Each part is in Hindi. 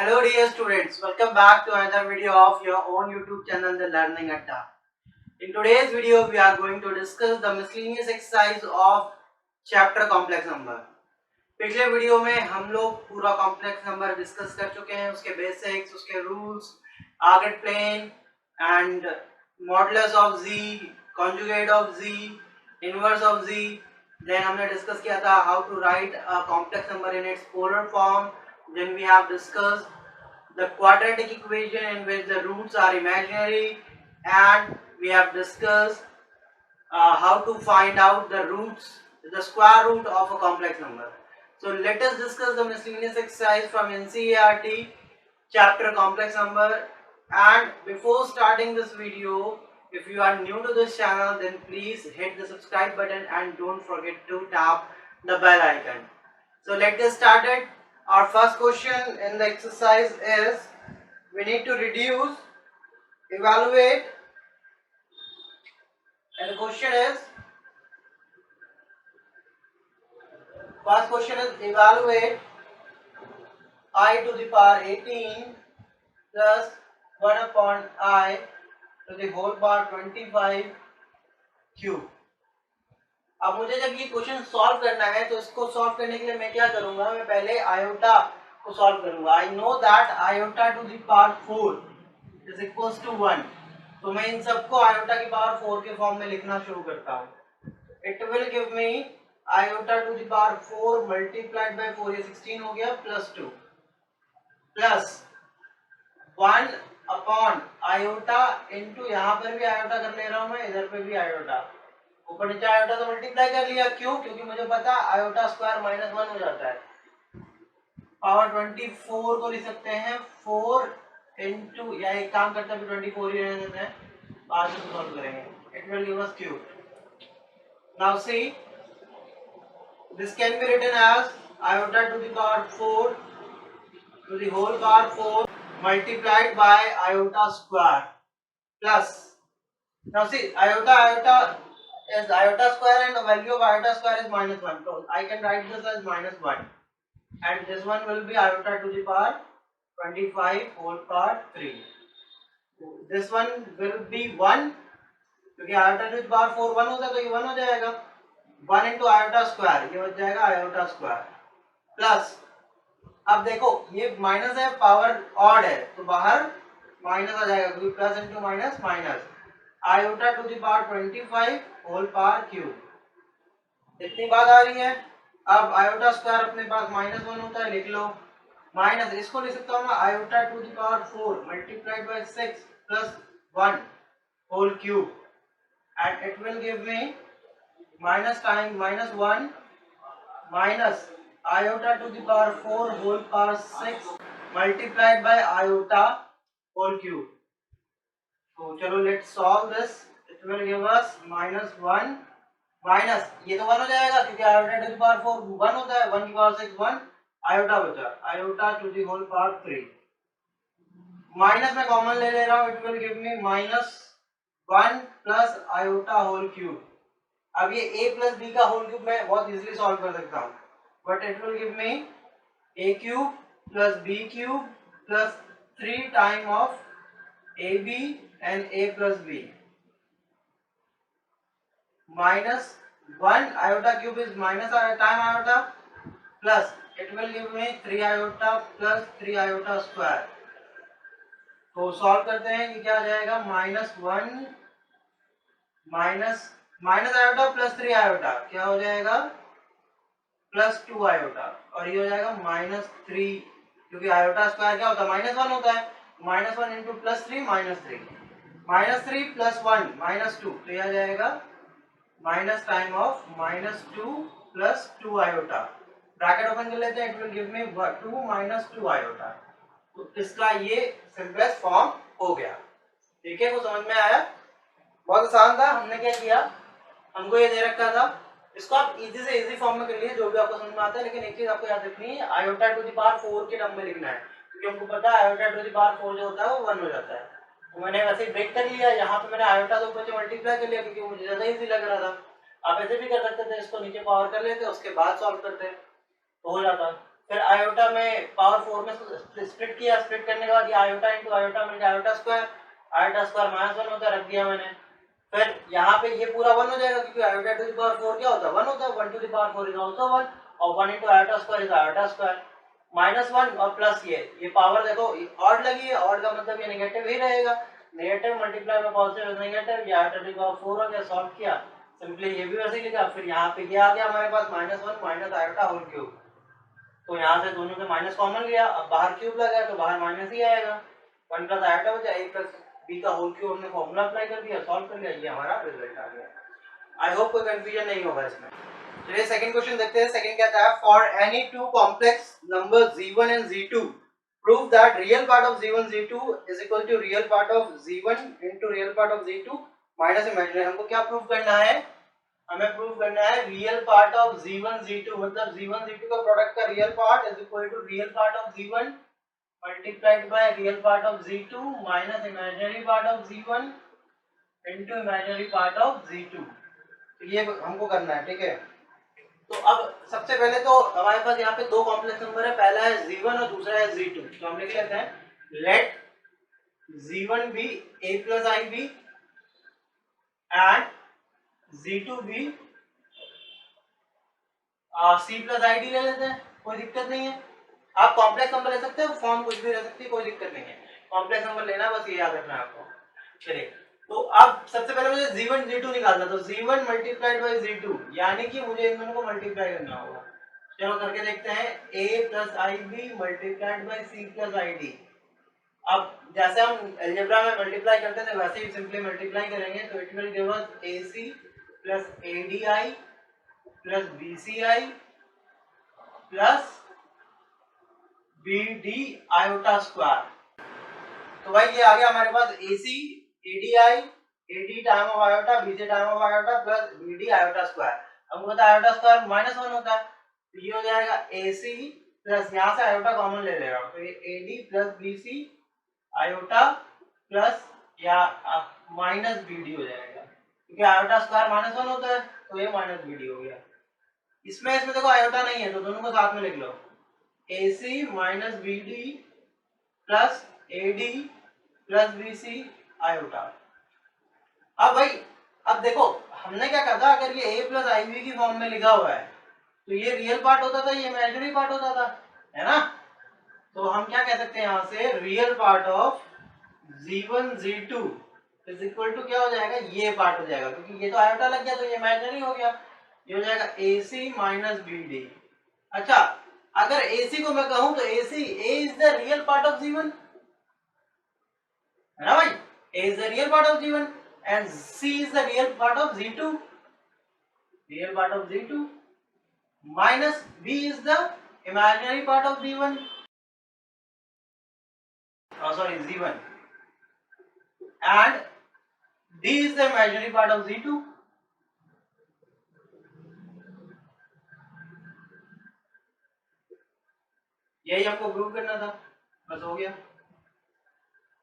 Hello dear students, welcome back to another video of your own YouTube channel The Learning Adda. In today's video we are going to discuss the miscellaneous exercise of chapter complex number. पिछले वीडियो में हम लोग पूरा कॉम्प्लेक्स नंबर डिस्कस कर चुके हैं, उसके बेसिक्स, उसके rules, Argand plane and modulus of z, conjugate of z, inverse of z. Then हमने डिस्कस किया था how to write a complex number in its polar form. Then we have discussed the quadratic equation in which the roots are imaginary, and we have discussed how to find out the roots, the square root of a complex number. So let us discuss the miscellaneous exercise from NCERT chapter complex number. And before starting this video, if you are new to this channel, then please hit the subscribe button and don't forget to tap the bell icon. So let's get started. Our first question in the exercise is we need to reduce, evaluate, and the question is, first question is evaluate I to the power 18 plus 1 upon I to the whole power 25 cube. अब मुझे जब ये क्वेश्चन सॉल्व करना है तो इसको सॉल्व करने के लिए मैं क्या करूंगा, मैं पहले आयोटा को सॉल्व करूंगा. I know that iota to the power 4 is equals to 1. तो मैं इन सबको आयोटा की पावर 4 के फॉर्म में लिखना शुरू करता हूँ. It will give me iota to the power 4 multiplied by 4, ये 16 हो गया, plus 2 plus 1 upon iota into, यहाँ पर भी आयोटा कर ले रहा हूँ मैं, इधर पे भी आयोटा, ऊपर नीचे आयोटा तो मल्टीप्लाई कर लिया. क्यों? क्योंकि मुझे पता आयोटा स्क्वायर माइनस 1 हो जाता है. पावर 24 को लिख सकते हैं 4 इंटू, या एक काम करते हैं 24 ही रहने देते हैं, बाद में सॉल्व करेंगे. It will give us cube. Now see this can be written as iota to the power 4 to the whole power 4 multiplied by iota square plus, now see iota is iota square and the value of iota square is minus 1. So I can write this as minus 1, and this one will be iota to the power 25 whole power 3. This one will be 1 क्योंकि iota to the power 4 1 होता है, तो ये 1 हो जाएगा. 1 into iota square, ये हो जाएगा iota square प्लस, अब देखो ये माइनस है, पावर ऑड है, तो बाहर माइनस आ जाएगा क्योंकि plus into minus minus. Iota to the power 25 whole power cube, इतनी बात आ रही है. अब आयोटा स्क्वायर अपने पास माइनस 1 होता है, लिख लो. माइनस इसको लिख सकता हूँ मैं iota to the power 4 multiplied by 6 plus 1 whole cube, and it will give me minus time minus 1 minus iota to the power 4 whole power 6 multiplied by iota whole cube. तो चलो let's solve this. It will give us minus 1 minus, ये तो 1 हो जाएगा क्योंकि आयोटा टू द पावर 4 1 होता है, 1 की पावर 6 1, आयोटा बचा iota to the whole power 3. Minus में कॉमन ले रहा हूँ, it will give me minus 1 plus iota whole cube. अब ये a प्लस b का होल क्यूब मैं बहुत इजीली सॉल्व कर सकता हूँ, but it will give me a cube plus b cube plus 3 time of ab and a plus b minus 1 iota cube is minus time iota plus it will give me 3 iota plus 3 iota square. तो सॉल्व करते हैं, ये क्या आ जाएगा minus 1 minus minus iota plus 3 iota क्या हो जाएगा प्लस 2 आयोटा, और ये हो जाएगा माइनस 3 क्योंकि आयोटा स्क्वायर क्या होता है माइनस 1 होता है. Minus 1 into plus 3 minus 3 plus 1 minus 2, तो यह आ जाएगा minus time of minus 2 plus 2 iota. Bracket open कर लेते हैं, it will give me 2 minus 2 iota. तो इसका ये सिंपलेस्ट फॉर्म हो गया. ठीक है, वो समझ में आया? बहुत आसान था. हमने क्या किया, हमको ये दे रखा था, इसको आप इजी से इजी फॉर्म में कर लीजिए जो भी आपको समझ में आता है. लेकिन एक चीज आपको याद रखनी है, आयोटा टू द पावर 4 के टर्म में लिखना है, क्योंकि हमको पता है आयोटा टू द पावर 4 जो होता है वो 1 हो जाता है. तो मैंने वैसे ही ब्रेक कर लिया, यहाँ पे मैंने आयोटा तो ऊपर से मल्टीप्लाई कर लिया क्योंकि मुझे ज्यादा इजी लग रहा था. आप ऐसे भी कर सकते थे, इसको नीचे पावर कर लेते उसके बाद सॉल्व करते तो हो जाता. फिर आयोटा में पावर 4 में स्प्लिट किया, स्प्लिट करने के बाद ये आयोटा इंटू आयोटा मिल गया आयोटा स्क्वायर माइनस 1 होता है, रख दिया मैंने। फिर यहाँ पे ये पूरा 1 हो जाएगा क्योंकि आयोटा टू द पावर 4 क्या होता है 1 होता है, 1 to the power 4 is also 1 और 1 into iota square is iota square -1 और प्लस ये पावर देखो ऑड लगी है, ऑड का मतलब ये नेगेटिव ही रहेगा, negative multiply by positive is negative, ये आयोटा टू द पावर 4 हो गया, सॉल्व किया सिंपली ये भी वैसे ही लिखा। फिर यहाँ पे ये आ गया हमारे पास -1 माइनस आयोटा होल क्यूब, तो यहाँ से दोनों से माइनस कॉमन लिया, अब बाहर क्यूब लगा तो बाहर माइनस ही आएगा, 1 प्लस आयोटा बचा a प्लस b का होल क्यूब, हमने फॉर्मूला अप्लाई कर दिया, सॉल्व कर लिया, ये हमारा रिजल्ट आ गया। आई होप कोई कंफ्यूजन नहीं होगा इसमें। चलिए सेकंड क्वेश्चन देखते हैं। सेकंड कहता है for any two complex number z1 and z2 prove that real part of z1 z2 is equal to real part of z1 into real part of z2 minus imaginary. हमको क्या प्रूव करना है, हमें प्रूव करना है real part of z1 z2, मतलब z1 z2 का प्रोडक्ट का real part is equal to real part of z1 multiplied by real part of z2 minus imaginary part of z1 into imaginary part of z2। तो ये हमको करना है, ठीक है। तो अब सबसे पहले तो हमारे पास यहाँ पे दो कॉम्प्लेक्स नंबर है, पहला है z1 और दूसरा है z2, तो हम लिख लेते हैं let z1 be a plus i b and z2 भी c प्लस आई डी ले लेते हैं, कोई दिक्कत नहीं है। आप कॉम्प्लेक्स नंबर ले सकते हो, फॉर्म कुछ भी रह सकती है, कोई दिक्कत नहीं है, कॉम्प्लेक्स नंबर लेना बस ये याद रखना है आपको। चलिए तो अब सबसे पहले मुझे z1 z2 निकालना, तो z1 मल्टीप्लाइड बाय z2 यानी कि मुझे इन दोनों को मल्टीप्लाई करना होगा। चलो करके देखते हैं, a plus i b multiplied by c plus i d. अब जैसे हम अलजेब्रा में मल्टीप्लाई करते थे वैसे ही सिंपली मल्टीप्लाई करेंगे, तो it will give us ac plus ADI plus BCI plus BD iota square. तो भाई ये आ गया हमारे पास AC ADI AD time of iota BC time of iota plus BD iota square. हमको पता है आयोटा स्क्वायर -1 होता है, तो ये हो जाएगा AC प्लस यहाँ से आयोटा कॉमन ले लेगा, तो ये AD plus BC iota plus या माइनस BD हो जाएगा, क्योंकि आयोटा स्क्वायर -1 होता है, तो ये माइनस BD हो गया। इसमें देखो आयोटा नहीं है, तो दोनों को साथ में लिख लो, AC minus BD plus AD plus BC iota. अब भाई अब देखो हमने क्या कहा था, अगर ये a प्लस आई बी की फॉर्म में लिखा हुआ है तो ये रियल पार्ट होता था, ये इमेजिनरी पार्ट होता था, है ना। तो हम क्या कह सकते हैं यहाँ से, real part of z1 z2 is equal to क्या हो जाएगा, ये पार्ट हो जाएगा, क्योंकि ये तो आयोटा लग गया तो ये इमेजिनरी हो गया, ये हो जाएगा AC माइनस BD। अच्छा अगर AC को मैं कहूं तो AC A is the real part of z1, है ना भाई, A is the real part of z1 and C is the real part of z2, real part of z2 minus B is the imaginary part of z1, sorry z1 and D is the imaginary part of z2। यही हमको प्रूव करना था, बस हो गया,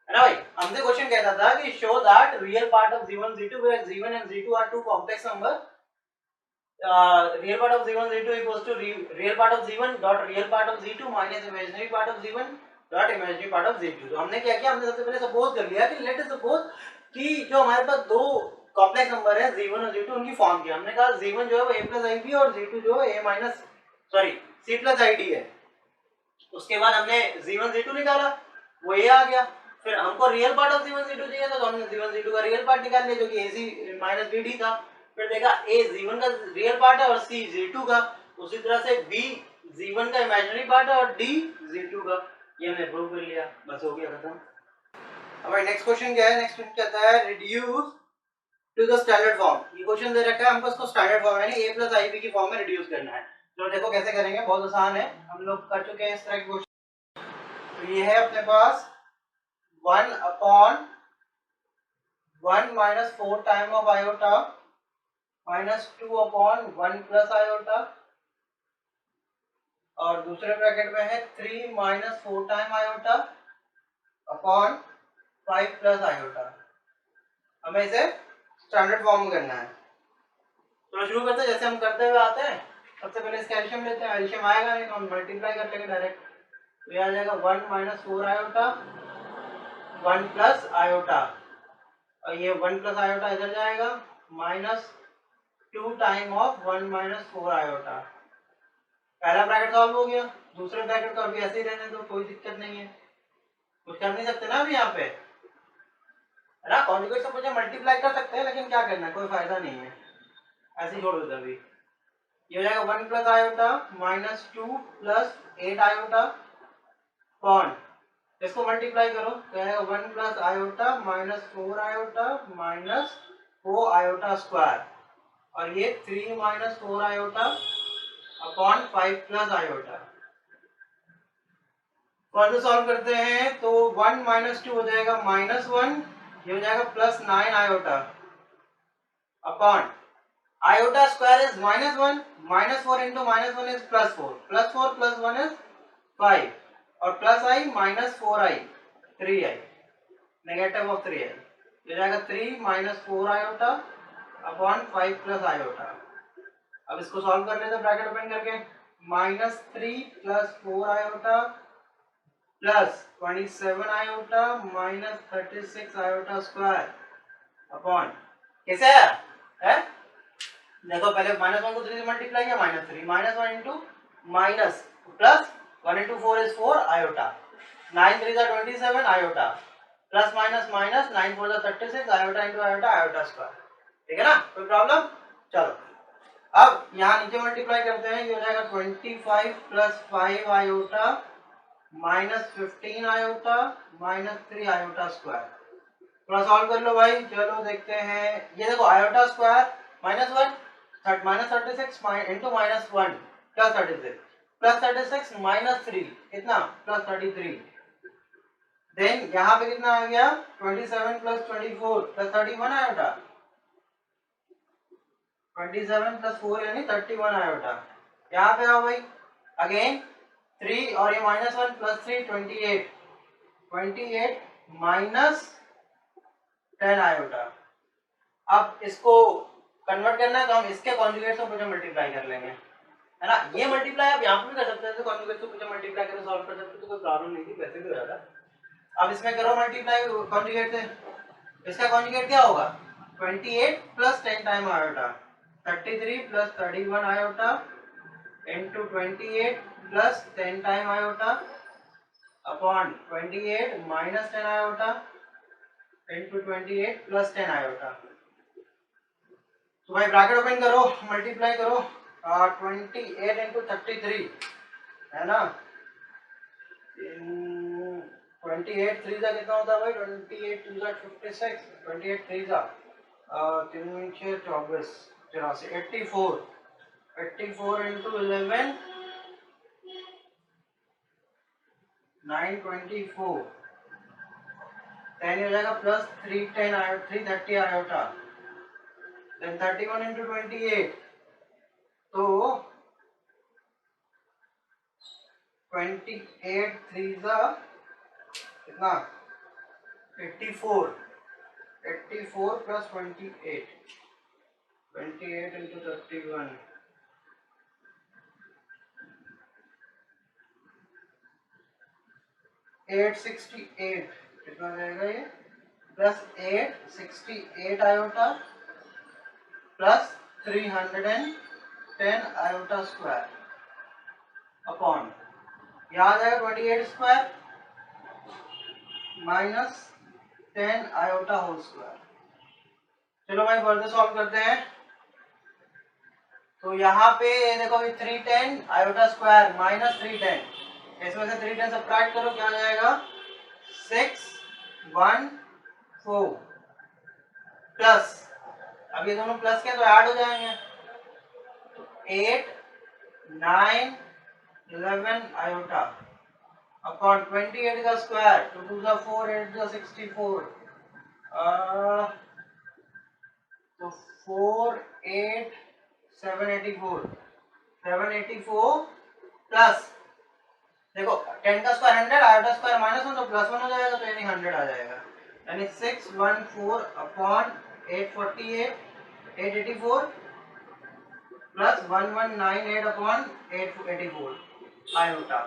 है ना भाई। हमसे क्वेश्चन कहता था कि show that real part of z1 z2 where z1 and z2 are two complex number, real part of z1 z2 equals to real part of z1 dot real part of z2 minus imaginary part of z1 dot imaginary part of z2। तो हमने क्या किया, हमने सबसे पहले सपोज कर लिया कि लेट अस सपोज कि जो हमारे पास दो कॉम्प्लेक्स नंबर है z1 और z2 उनकी फॉर्म की, हमने कहा z1 जो है वो a प्लस आई बी और z2 जो है a minus sorry c plus i D है। उसके बाद हमने z1 z2 निकाला, वो a आ गया, फिर हमको real part of z1 z2 चाहिए था, तो हमने z1 z2 का रियल पार्ट निकाल लिया जो कि ac माइनस bd था। फिर देखा a z1 का रियल पार्ट है और c z2 का, उसी तरह से b z1 का इमेजिनरी पार्ट है और d z2 का, ये हमने प्रूव कर लिया, बस हो गया खत्म। अब भाई नेक्स्ट क्वेश्चन क्या है, नेक्स्ट क्वेश्चन कहता है reduce to the standard form. ये क्वेश्चन दे रखा है हमको, इसको स्टैंडर्ड फॉर्म यानी a प्लस आई बी की फॉर्म में रिड्यूस करना है। तो देखो कैसे करेंगे, बहुत आसान है, हम लोग कर चुके हैं इस तरह के क्वेश्चन। तो ये है अपने पास 1 upon 1 minus 4 time of iota minus 2 upon 1 plus iota, और दूसरे ब्रैकेट में है 3 minus 4 time iota upon 5 plus iota। हमें इसे स्टैंडर्ड फॉर्म में करना है। तो शुरू करते हैं जैसे हम करते हुए आते हैं, सबसे पहले इसका एलसीएम लेते हैं, एलसीएम आएगा नहीं तो हम मल्टीप्लाई कर लेंगे डायरेक्ट, तो ये आ जाएगा 1 माइनस 4 आयोटा 1 प्लस आयोटा, और ये 1 प्लस आयोटा इधर जाएगा minus 2 time of 1 minus 4 iota. पहला ब्रैकेट सॉल्व हो गया, दूसरे ब्रैकेट को अभी ऐसे ही रहने दो, कोई दिक्कत नहीं है, कुछ कर नहीं सकते ना अभी यहाँ पे, है ना। कॉन्जुगेट से मुझे मल्टीप्लाई कर सकते हैं लेकिन क्या करना है, कोई फायदा नहीं है, ऐसे ही छोड़ देते अभी। ये हो जाएगा 1 plus iota minus 2 plus 8 iota upon, इसको मल्टीप्लाई करो तो आएगा 1 plus iota minus 4 iota minus 4 iota square, और ये 3 minus 4 iota upon 5 plus iota. कौन सा सॉल्व करते हैं तो 1 माइनस 2 हो जाएगा माइनस 1, ये हो जाएगा plus 9 iota upon iota square is minus 1, minus 4 into minus 1 is plus 4, plus 4 plus 1 is 5, और plus I minus 4i 3i, negative of 3i, ये जाएगा 3 minus 4 iota upon 5 plus iota. अब इसको सॉल्व कर लेते हैं ब्रैकेट ओपन करके, minus 3 plus 4 iota plus 27 iota minus 36 iota square upon, कैसे है देखो, पहले माइनस 1 को 3 से मल्टीप्लाई किया, minus 3 minus 1 into minus plus 1 into 4 is 4 iota, 9 3 जा 27 आयोटा प्लस माइनस माइनस 9 4 जा 36 iota into iota iota square, ठीक है ना, कोई प्रॉब्लम। चलो अब यहाँ नीचे मल्टीप्लाई करते हैं, ये हो जाएगा 25 plus 5 iota minus 15 iota minus 3 iota square. थोड़ा सॉल्व कर लो भाई, चलो देखते हैं। ये देखो iota square minus 1 minus 36 into minus 1 plus 36 minus 3 कितना प्लस 33, देन यहाँ पे कितना आ गया 27 प्लस 24 प्लस 31 आयोटा, 27 प्लस 4 यानी 31 आयोटा। यहाँ पे आओ भाई, अगेन 3 और ये माइनस 1 प्लस 3 28 माइनस 10 आयोटा। अब इसको कन्वर्ट करना है तो हम इसके कॉन्जुगेट से पूछे मल्टीप्लाई कर लेंगे, है ना। ये मल्टीप्लाई आप यहाँ पे भी कर सकते हैं, तो कॉन्जुगेट से पूछे मल्टीप्लाई करके सॉल्व कर सकते हो, तो कोई प्रॉब्लम नहीं थी, वैसे भी हो जाता। अब इसमें करो मल्टीप्लाई कॉन्जुगेट से, इसका कॉन्जुगेट क्या होगा 28 plus 10 time iota, 33 plus 31 iota into 28 plus 10 time iota upon 28 minus 10 iota into 28 plus 10 iota. तो भाई ब्रैकेट ओपन करो, मल्टीप्लाई करो, 28 इंटू 33 है ना, 28 3 जा कितना होता है भाई, 28 2 जा 56, 28 3 जा 3 6 24 84, 84 इंटू 11 924, 10 हो जाएगा plus 310 iota 330 iota, then 31 into 28, तो 28 3 जा कितना 84, 84 प्लस 28, 28 into 31, 868 कितना जाएगा ये, plus 868 iota plus 310 iota square upon, यहाँ आ जाएगा 28 square minus 10 iota whole square. चलो भाई फर्दर सॉल्व करते हैं। तो यहाँ पे देखो 310 आयोटा स्क्वायर माइनस 310, इसमें से 310 सब्ट्रैक्ट करो, क्या आ जाएगा 614 प्लस, अब ये दोनों प्लस के तो ऐड हो जाएंगे, 8 9 11 आयोटा अपॉन 28 का स्क्वायर, 2 2 जा 4 8 जा 64, तो 4 8 784 प्लस देखो 10 का स्क्वायर 100, आयोटा स्क्वायर माइनस 1 तो प्लस 1 हो जाएगा, तो यानी 100 आ जाएगा, यानी 614 अपॉन 848 884 प्लस 1198 अपॉन 884 आयोटा।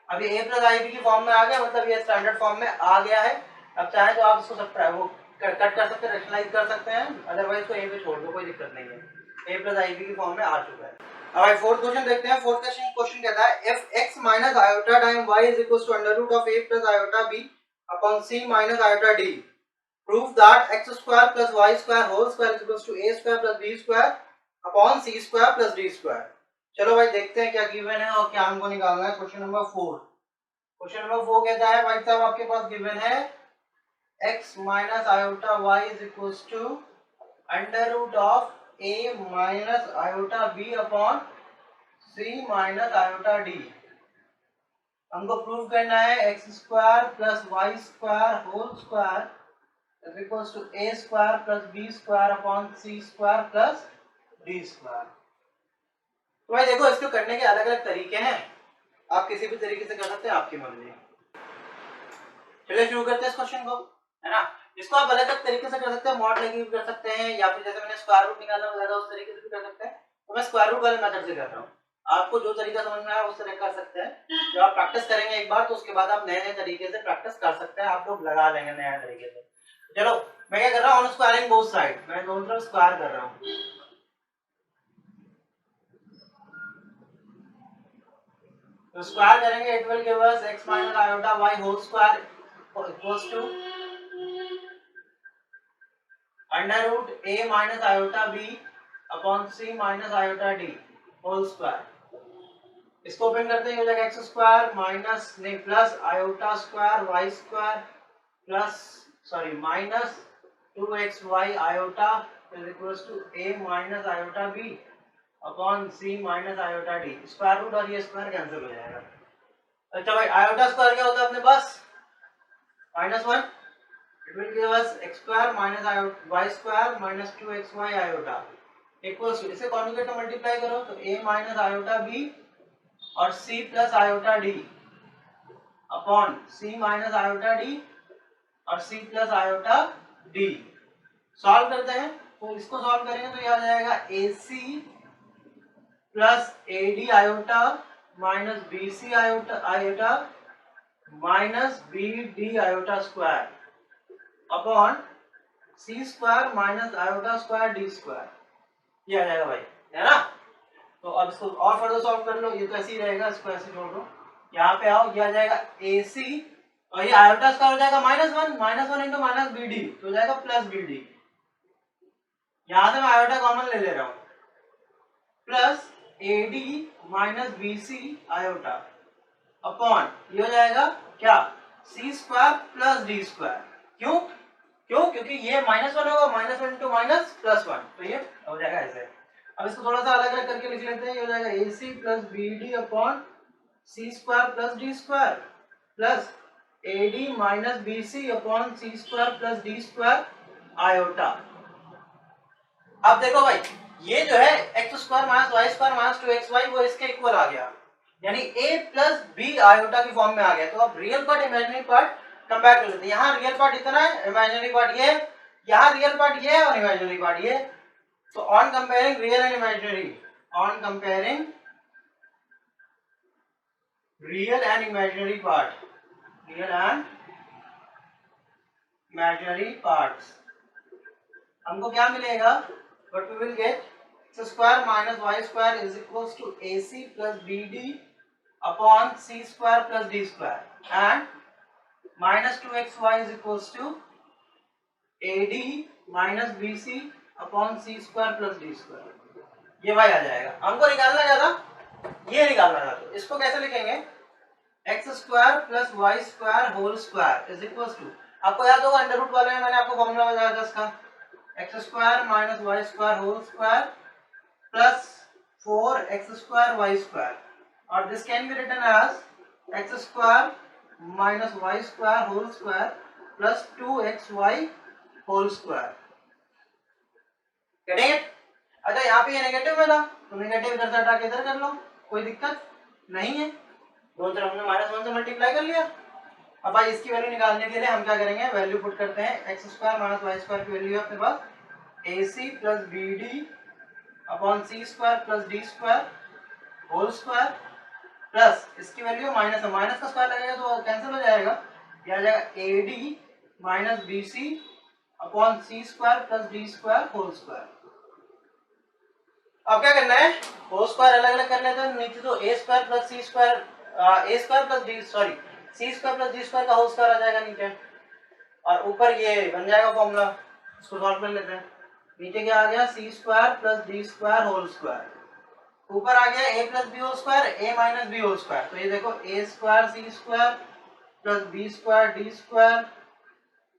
अभी ए प्लस आई बी की फॉर्म में आ गया, मतलब ये स्टैंडर्ड फॉर्म में आ गया है। अब चाहे तो आप इसको वो कट कर सकते हैं, रैशनलाइज कर सकते हैं, अदरवाइज को यहीं पे छोड़ दो, कोई दिक्कत नहीं है। ए प्लस आई बी की फॉर्म में आ चुका है। अब फोर्थ क्वेश्चन देखते हैं। फोर्थ क्वेश्चन कहता है if x minus iota time y is equal to under root of a plus iota b upon c minus iota d, prove that x square plus y square whole square is equal to a square plus b square upon c square plus d square. चलो भाई देखते हैं क्या गिवन है और क्या हमको निकालना है। Question number 4। क्वेश्चन नंबर 4 कहता है भाई साहब आपके पास गिवन है x minus iota y is equal to under root of a minus iota b upon c minus iota d। हमको प्रूव करना है x square plus y square whole square is equal to a square plus b square upon c square plus d square. तो भाई देखो इसको करने के अलग अलग तरीके हैं, आप किसी भी तरीके से कर सकते हैं, आपकी मर्जी। चलिए शुरू करते हैं इस क्वेश्चन को, है ना। इसको आप अलग अलग तरीके से कर सकते हैं, मॉड लेके भी कर सकते हैं, या फिर जैसे मैंने स्क्वायर रूट निकालना बताया था उस तरीके से भी कर सकते हैं। तो मैं स्क्वायर रूट वाले मेथड से कर रहा हूँ, आपको जो तरीका समझ में आया उस तरह कर सकते हैं। जब आप प्रैक्टिस करेंगे एक बार तो उसके बाद आप नए नए तरीके से प्रैक्टिस कर सकते हैं, आप लोग लगा लेंगे नए तरीके से। चलो मैं क्या कर रहा हूँ, ऑन स्क्वायरिंग बोथ साइड, मैं दोनों तरफ स्क्वायर कर रहा हूँ। तो स्क्वायर करेंगे it will give us x minus iota y whole square equals to under root a minus iota b upon c minus iota d whole square. इसको ओपन करते हैं, हो जाएगा x स्क्वायर माइनस नहीं plus iota square y square plus sorry minus 2xy iota is equals to a minus iota b upon c minus iota d। Square root और ये स्क्वायर कैंसिल हो जाएगा। अच्छा भाई आयोटा स्क्वायर क्या होता है अपने पास, -1, it will give us x square minus y square minus 2xy iota equals to, इसे कॉन्जुगेट में मल्टीप्लाई करो तो a माइनस आयोटा b और c plus iota d upon c minus iota d और c plus iota d। Solve करते हैं, तो इसको सॉल्व करेंगे तो ये आ जाएगा ac plus AD iota minus BC iota minus BD iota square upon C square minus iota square D square. ये आ जाएगा भाई, है ना। तो अब इसको और फर्दर सॉल्व कर लो, ये तो ऐसे ही रहेगा, इसको ऐसे छोड़ दो, यहाँ पे आओ, ये आ जाएगा AC और ये आयोटा स्क्वायर हो जाएगा -1 इंटू माइनस BD तो हो जाएगा प्लस BD। यहाँ से मैं आयोटा कॉमन ले रहा हूँ, plus AD minus BC iota upon ये हो जाएगा क्या C square plus D square. क्योंकि ये -1 होगा, -1 इंटू माइनस +1 तो ये हो जाएगा ऐसे। अब इसको थोड़ा सा अलग अलग करके लिख लेते हैं, ये हो जाएगा AC plus BD upon C square plus D square plus AD minus BC upon C square plus D square iota. अब देखो भाई ये जो है x square minus y square minus 2xy वो इसके इक्वल आ गया, यानी a प्लस b आयोटा की फॉर्म में आ गया। तो अब real part imaginary part compare कर लेते हैं। यहाँ रियल पार्ट इतना है, इमेजिनरी पार्ट ये, यहाँ रियल पार्ट ये है और इमेजिनरी पार्ट ये। तो on comparing real and imaginary, on comparing real and imaginary part, real and imaginary parts, हमको क्या मिलेगा, what we will get x square minus y square is equals to AC plus BD upon C square plus D square and minus 2xy is equals to AD minus BC upon C square plus D square। ये भाई आ जाएगा। हमको निकालना क्या था, ये निकालना था। तो इसको कैसे लिखेंगे, x square plus y square whole square is equals to, आपको याद होगा अंडर रूट वाले में मैंने आपको फॉर्मूला बताया था इसका, x square minus y square whole square plus 4x square y square, और this can be written as x square minus y square whole square plus 2xy whole square. Getting it. अच्छा यहाँ पे ये नेगेटिव में था तो नेगेटिव इधर से हटा के इधर कर लो, कोई दिक्कत नहीं है, दोनों तरफ हमने -1 से मल्टीप्लाई कर लिया। अब भाई इसकी वैल्यू निकालने के लिए हम क्या करेंगे, वैल्यू पुट करते हैं, x square minus y square की वैल्यू है अपने पास AC प्लस BD अपॉन सी square plus D square whole square plus इसकी वैल्यू माइनस है, माइनस का स्क्वायर लगेगा तो कैंसिल हो जाएगा, ये आ जाएगा A D minus B C upon C square plus D square whole square. अब क्या करना है, होल स्क्वायर अलग अलग कर लेते हैं, नीचे तो A square plus C square A square plus D sorry C square plus D square का होल स्क्वायर आ जाएगा नीचे, और ऊपर ये बन जाएगा फॉर्मूला, इसको सॉल्व कर लेते हैं। नीचे क्या आ गया, C square plus D square whole square, ऊपर आ गया A plus B whole square A minus B whole square, तो ये देखो A square C square plus B square D square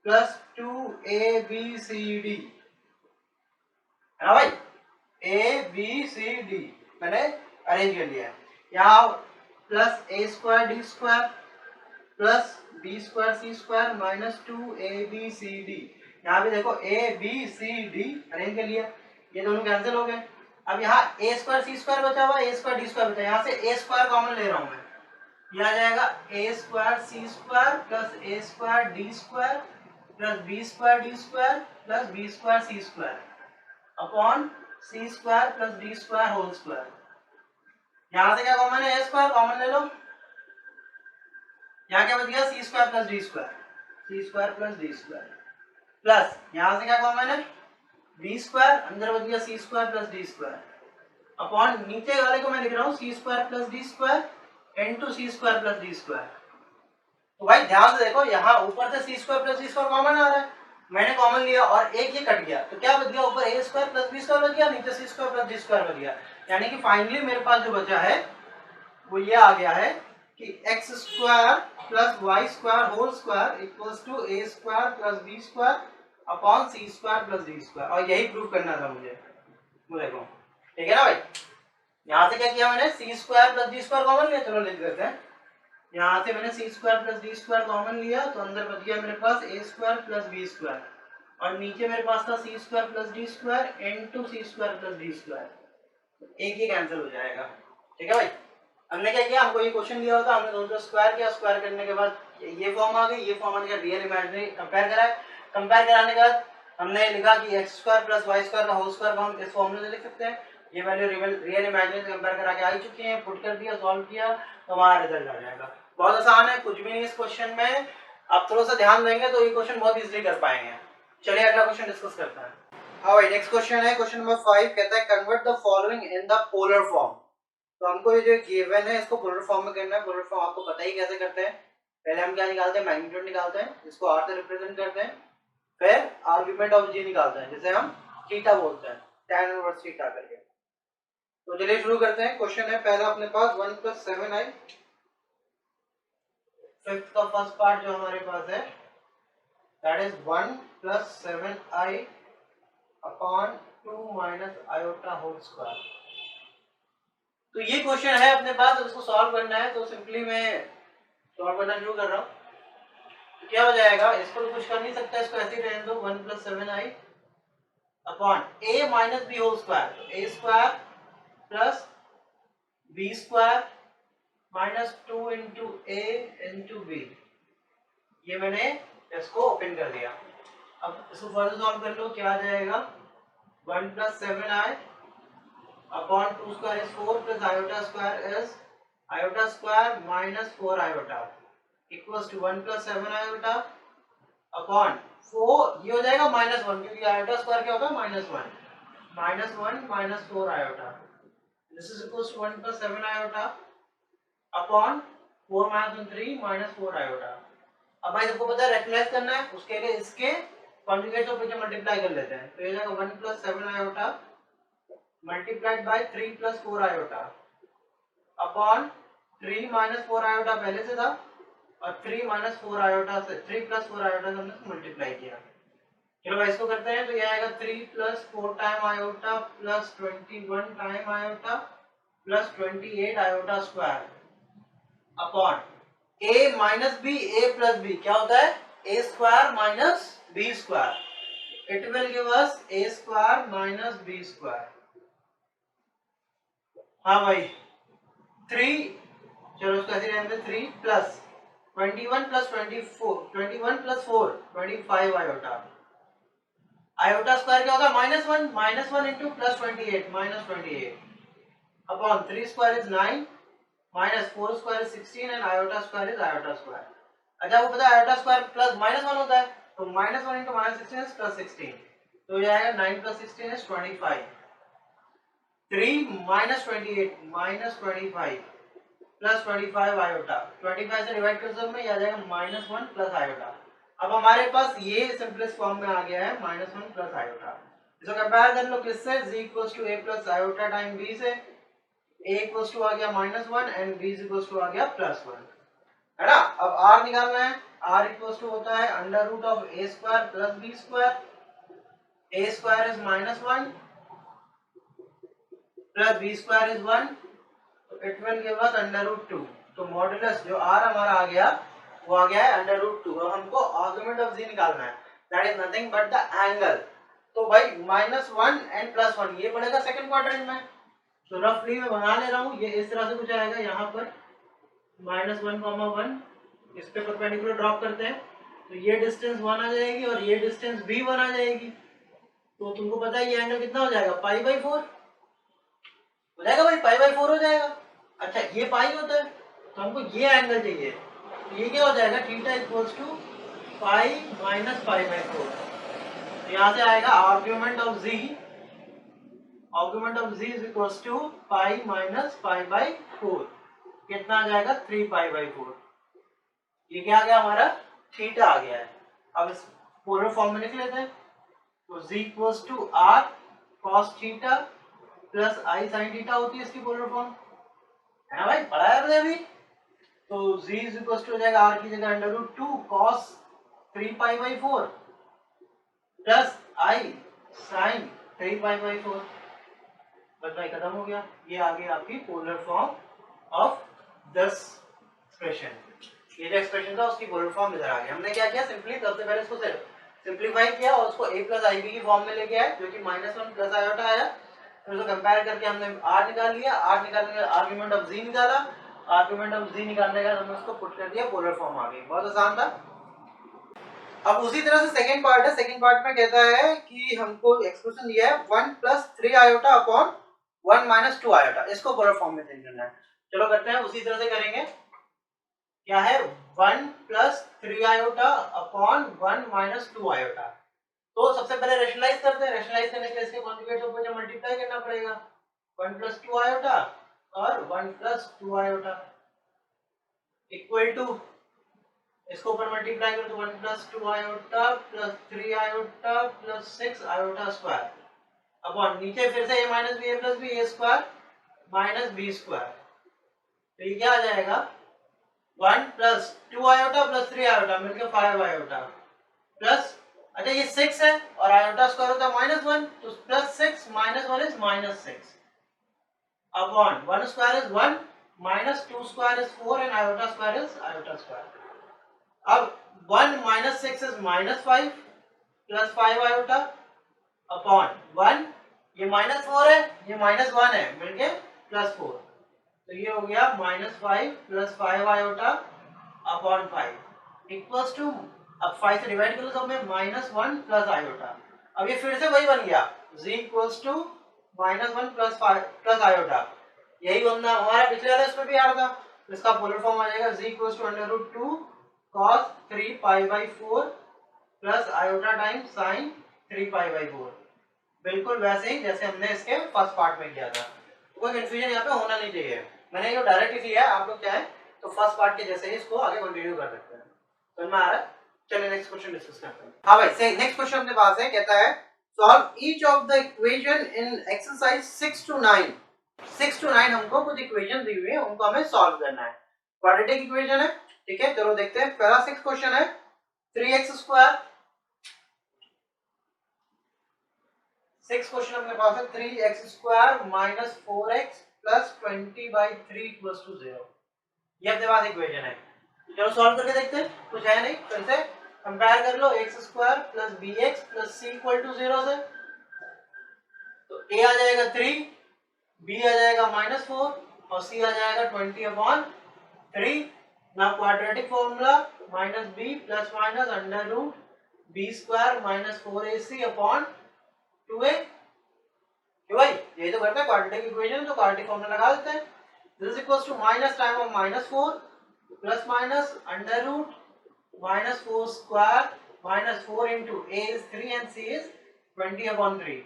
plus 2abcd है ना भाई, ए बी सी डी मैंने अरेंज कर लिया है। यहाँ plus A square D square plus B square C square minus 2abcd, यहाँ पे देखो A B C D arrange कर लिया, ये दोनों कैंसिल हो गए। अब यहाँ ए स्क्वायर सी स्क्वायर बचा हुआ, ए स्क्वायर डी स्क्वायर बचा, यहाँ से ए स्क्वायर कॉमन ले रहा हूँ मैं, यह आ जाएगा A square C square plus A square D square plus B square D square plus B square C square upon C square plus D square whole square. यहाँ से क्या कॉमन है, ए स्क्वायर कॉमन ले लो, यहाँ क्या बच गया, C square plus D square, C square plus D square plus यहाँ से क्या कॉमन है, बी स्क्वायर, अंदर बच गया C square plus D square upon नीचे वाले को मैं लिख रहा हूँ C square plus D square into C square plus D square. तो भाई ध्यान से देखो, यहाँ ऊपर से C square plus D square common आ रहा है, मैंने कॉमन लिया और एक ये कट गया, तो क्या बच गया, ऊपर ए स्क्वायर प्लस बी स्क्वायर बच गया, नीचे सी स्क्वायर प्लस डी स्क्वायर बच गया, यानी कि फाइनली मेरे पास जो बचा है वो ये आ गया है कि x square plus y square whole square equals to a square plus B square upon C square plus D square, और यही प्रूव करना था मुझे, वो देखो ठीक है ना भाई। यहाँ से क्या किया मैंने, C square plus D square common लिया, चलो लिख देते हैं, यहाँ से मैंने C square plus D square common लिया, तो अंदर बच गया मेरे पास A square plus B square, और नीचे मेरे पास था C square plus D square into C square plus D square, एक ही कैंसिल हो जाएगा, ठीक है भाई। हमने क्या किया, हमको ये क्वेश्चन दिया होता, हमने दोनों स्क्वायर किया, स्क्वायर करने के बाद ये फॉर्म आ गई, ये फॉर्म आने के बाद रियल इमेजिनरी कंपेयर कराए, कंपेयर कराने के बाद हमने लिखा कि x square plus y square का होल स्क्वायर को हम इस फॉर्मूले से लिख सकते हैं, ये वैल्यू रियल इमेजिनरी से कंपेयर करा के आ चुकी है, पुट कर दिया, सॉल्व किया, तो हमारा रिजल्ट आ जाएगा। बहुत आसान है, कुछ भी नहीं इस क्वेश्चन में, आप थोड़ा सा ध्यान देंगे तो ये क्वेश्चन बहुत इजीली कर पाएंगे। चलिए अगला क्वेश्चन डिस्कस करते हैं। हाँ भाई, नेक्स्ट क्वेश्चन है क्वेश्चन नंबर 5, कहता है convert the following in the polar form. तो हमको ये जो गिवन है इसको पोलर फॉर्म में करना है। पोलर फॉर्म आपको पता ही कैसे करते हैं, पहले हम क्या निकालते हैं, मैग्नीट्यूड निकालते हैं, जिसको r से रिप्रेजेंट करते हैं, फिर आर्गुमेंट ऑफ g निकालते हैं, जिसे हम थीटा बोलते हैं, tan इनवर्स थीटा करके। तो चलिए शुरू करते हैं। क्वेश्चन है पहला अपने पास 1 + 7i, फिफ्थ का फर्स्ट पार्ट जो हमारे पास है that is 1 + 7i upon 2 - iota whole square. तो ये क्वेश्चन है अपने पास, और इसको सॉल्व करना है, तो सिंपली मैं सॉल्व करना शुरू कर रहा हूँ। तो क्या हो जाएगा, इसको तो कुछ कर नहीं सकता, इसको ऐसे ही रहने दो, 1 + 7i upon a - b whole square, तो a square plus b square minus 2 × a × b, ये मैंने इसको ओपन कर दिया। अब इसको फर्दर सॉल्व कर लो, क्या आ जाएगा, 1 + 7i upon 2 square is 4 plus iota square is iota square minus 4 iota equals to 1 + 7 iota upon 4, ये हो जाएगा -1, क्योंकि iota स्क्वायर क्या होता है, -1, -1 - 4 iota, this is equals to 1 + 7 iota upon 4 - 1 3 -4 iota। अब भाई सबको पता है रेक्टेंगल करना है, उसके लिए इसके कॉन्जुगेट को पीछे मल्टीप्लाई कर लेते हैं, तो ये जाएगा 1 + 7 iota multiplied by 3 + 4 iota upon 3 - 4 iota पहले से था, और 3 - 4 iota से 3 + 4 iota से हमने मल्टीप्लाई किया। चलो भाई इसको करते हैं, तो ये आएगा 3 + 4 time iota plus 21 time iota plus 28 iota square upon a - b, a + b क्या होता है, a square minus b square, it will give us a square minus b square. हाँ भाई 3, चलो उसको ऐसे रहने दे, 3 + 21 + 24, 21 + 4 25 iota आयोटा स्क्वायर क्या होगा -1 into +28 -28 upon 3 square is 9 -4 square is 16 and iota square is iota square. अच्छा वो पता है आयोटा स्क्वायर प्लस -1 होता है तो -1 इंटू -16 इज +16 तो हो जाएगा 9 + 16 इज 25 3 -28 -25 प्लस 25 आयोटा 25 से डिवाइड कर सब में आ जाएगा -1 प्लस आयोटा। अब हमारे पास ये सिंपलेस्ट फॉर्म में आ गया है -1 प्लस आयोटा। इसको कंपेयर कर लो किससे z equals to a plus iota time b से a इक्वल्स टू आ गया -1 एंड b इक्वल्स टू आ गया +1 है ना। अब r निकालना है r इक्वल्स टू होता है under root of a square plus b square a square is -1 plus b square is 1 तो it will give us under root 2 तो मॉडुलस जो r हमारा आ गया वो आ गया है अंडर रूट 2। अब हमको आर्गुमेंट ऑफ z निकालना है that is nothing but the angle. तो भाई -1 एंड +1 ये पड़ेगा सेकंड क्वाड्रेंट में तो रफली मैं बना ले रहा हूँ ये इस तरह से कुछ आएगा यहाँ पर -1, 1 इस पे परपेंडिकुलर ड्रॉप करते हैं तो ये डिस्टेंस 1 आ जाएगी और ये डिस्टेंस भी 1 आ जाएगी तो तुमको पता है ये एंगल कितना हो जाएगा π/4 हो जाएगा भाई π/4 हो जाएगा। अच्छा ये पाई होता है तो हमको ये एंगल चाहिए तो ये क्या हो जाएगा theta equals to pi minus π/4 तो यहाँ से आएगा argument of z is equals to pi minus π/4 कितना आ जाएगा 3π/4 ये क्या आ गया हमारा थीटा आ गया है। अब इस पोलर फॉर्म में लिख लेते हैं तो z equals to r cos theta plus i sin theta होती है इसकी पोलर फॉर्म है भाई पढ़ा है आपने अभी। तो z इज इक्वल टू हो जाएगा r की जगह under root 2 cos 3π/4 plus i sin 3π/4 बस भाई खत्म हो गया। ये आ गई आपकी polar form of this expression. ये जो एक्सप्रेशन था उसकी पोलर फॉर्म इधर आ गया। हमने क्या किया सिंपली सबसे पहले इसको सिंपलीफाई किया और उसको a प्लस ib की फॉर्म में लेके आए जो कि -1 प्लस आयोटा आया फिर उसको कंपेयर करके हमने r निकाल लिया। r निकालने के आर्गुमेंट ऑफ z निकाला आर्गुमेंट ऑफ z निकालने का हमने उसको पुट कर दिया पोलर फॉर्म आ गई बहुत आसान था। अब उसी तरह से सेकंड पार्ट है। सेकंड पार्ट में कहता है कि हमको एक्सप्रेशन दिया है 1 + 3 आयोटा अपॉन 1 - 2 आयोटा इसको पोलर फॉर्म में चेंज करना है। चलो करते हैं उसी तरह से करेंगे। क्या है 1 + 3 आयोटा अपॉन 1 - 2 आयोटा। तो सबसे पहले रेशनलाइज करते हैं। रेशनलाइज करने के लिए इसके कॉन्जुगेट को मुझे मल्टीप्लाई करना पड़ेगा 1 + 2 आयोटा और 1 + 2 आयोटा इक्वल टू इसको ऊपर मल्टीप्लाई करो तो 1 + 2 iota plus 3 iota plus 6 iota square upon नीचे फिर से a - b a + b a square minus b square तो ये क्या आ जाएगा 1 + 2 आयोटा प्लस 3 आयोटा मिलकर 5 आयोटा प्लस अच्छा ये 6 है और आयोटा स्क्वायर होता है -1 तो +6 - 1 is -6 upon 1 square is 1 -2 square is 4 and iota square is iota square. अब 1 - 6 इज -5 प्लस 5 आयोटा अपॉन 1 ये -4 है ये -1 है मिलके +4 तो ये हो गया -5 plus 5 iota upon 5 equals to अब 5 से डिवाइड करो सब में -1 प्लस आयोटा। अब ये फिर से वही बन गया z equals to -1 plus 5 plus iota यही बनना हमारा पिछले वाले इसमें भी आ रहा था। इसका पोलर फॉर्म आ जाएगा z equals to √2 cos 3π/4 plus iota time sin 3π/4 बिल्कुल वैसे ही जैसे हमने इसके फर्स्ट पार्ट में किया था। कोई कंफ्यूजन यहाँ पे होना नहीं चाहिए। मैंने ये डायरेक्टली किया है आप लोग चाहें तो फर्स्ट पार्ट के जैसे ही इसको आगे कंटिन्यू कर सकते हैं। समझ में आ रहा है। चलिए नेक्स्ट क्वेश्चन डिस्कस करते हैं। हाँ भाई नेक्स्ट क्वेश्चन अपने पास है कहता है solve each of the equation in exercise 6 to 9। 6 to 9 हमको कुछ इक्वेशन दी हुई है उनको हमें सॉल्व करना है। क्वाड्रेटिक इक्वेशन है ठीक है। चलो देखते हैं पहला 6 क्वेश्चन है 3x स्क्वायर 6 क्वेश्चन अपने पास है 3x square minus 4x plus 20/3 equals to 0 ये अपने पास इक्वेशन है। चलो सॉल्व करके देखते हैं कुछ है नहीं फिर से कंपेयर कर लो x square plus bx plus c equal to 0 से तो a आ जाएगा 3 b आ जाएगा -4 और c आ जाएगा 20/3 ना quadratic formula -b ± under root b square minus 4ac upon 2a। क्यों भाई, ये तो करते हैं क्वाड्रेटिक इक्वेशन, तो क्वाड्रेटिक फॉर्मूला लगा देते हैं। This is equals to minus time of -4 plus minus under root -4 square -4 into a is 3 and c is 20/3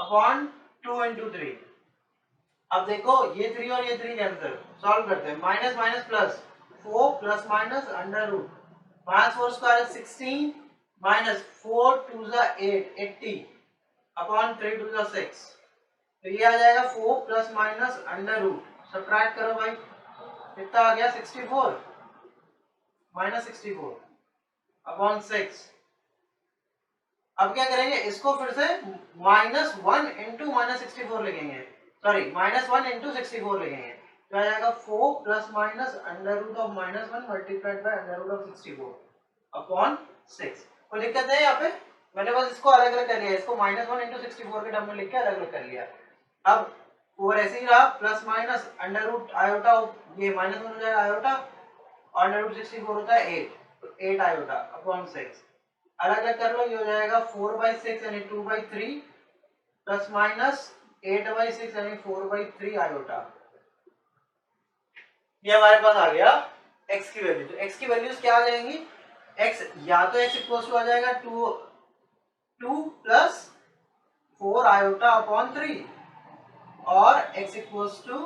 upon 2 into 3। अब देखो ये 3 और ये 3 कैंसिल, सॉल्व करते हैं। Minus minus plus 4 plus minus under root -4 square is 16 minus 4 2 जा 8 80 अपॉन 3 2 जा 6। तो ये आ जाएगा 4 plus minus under root, subtract करो भाई, कितना आ गया 64 माइनस 64 अपॉन 6। अब क्या करेंगे, इसको फिर से -1 इंटू -64 लिखेंगे, सॉरी -1 इंटू 64 लिखेंगे। तो आ जाएगा 4 plus minus under root of -1 multiplied by under root of 64 upon 6। कोई दिक्कत है यहाँ पे? मैंने बस इसको अलग अलग कर लिया, इसको -1 इंटू 64 के टर्म में लिख के अलग अलग कर लिया। अब 4 ऐसे ही रहा, plus minus under root iota, ये -1 हो जाएगा आयोटा, और अंडर रूट 64 होता है 8, तो 8 आयोटा अपॉन 6। अलग अलग कर लो, ये हो जाएगा 4/6 यानी 2/3 प्लस माइनस 8/6 यानी 4/3 आयोटा। ये हमारे पास आ गया x की वैल्यू। तो x की वैल्यूज क्या आ जाएंगी, x या तो x इक्वल टू आ जाएगा 2 प्लस 4 आयोटा अपॉन 3, और x equals to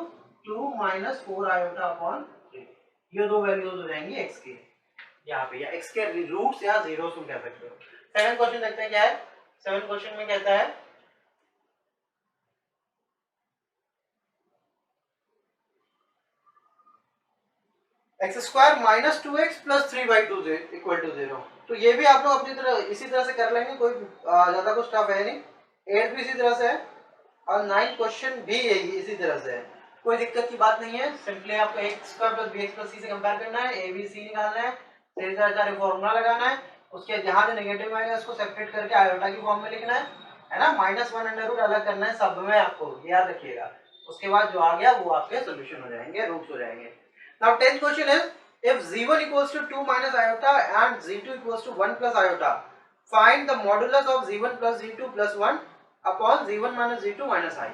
2 minus 4 iota upon 3। ये दो वैल्यूज हो जाएंगी x की यहाँ पे, या x के रूट्स या जीरो तुम कह सकते हो। सेवन क्वेश्चन देखते हैं क्या है। सेवन क्वेश्चन में कहता है x square minus 2x plus 3/2 equal to 0। तो ये भी आप लोग अपनी तरह इसी तरह से कर लेंगे, कोई ज्यादा कुछ टफ है नहीं। 8 भी इसी तरह से है और 9 क्वेश्चन भी यही इसी तरह से है, कोई दिक्कत की बात नहीं है। सिंपली आपको x square plus bx plus c से कंपेयर करना है, a b c निकालना है, सारे फॉर्मूला लगाना है, उसके जहां जो नेगेटिव आएगा उसको सेपरेट करके आयोटा की फॉर्म में लिखना है ना। -1 अंडर रूट अलग करना है सब में, आपको याद रखिएगा। उसके बाद जो आ गया वो आपके सोल्यूशन हो जाएंगे, रूट्स हो जाएंगे। Now 10th question is, if z1 equals to 2 minus iota and z2 equals to 1 plus iota, find the modulus of z1 plus z2 plus 1 upon z1 minus z2 minus I।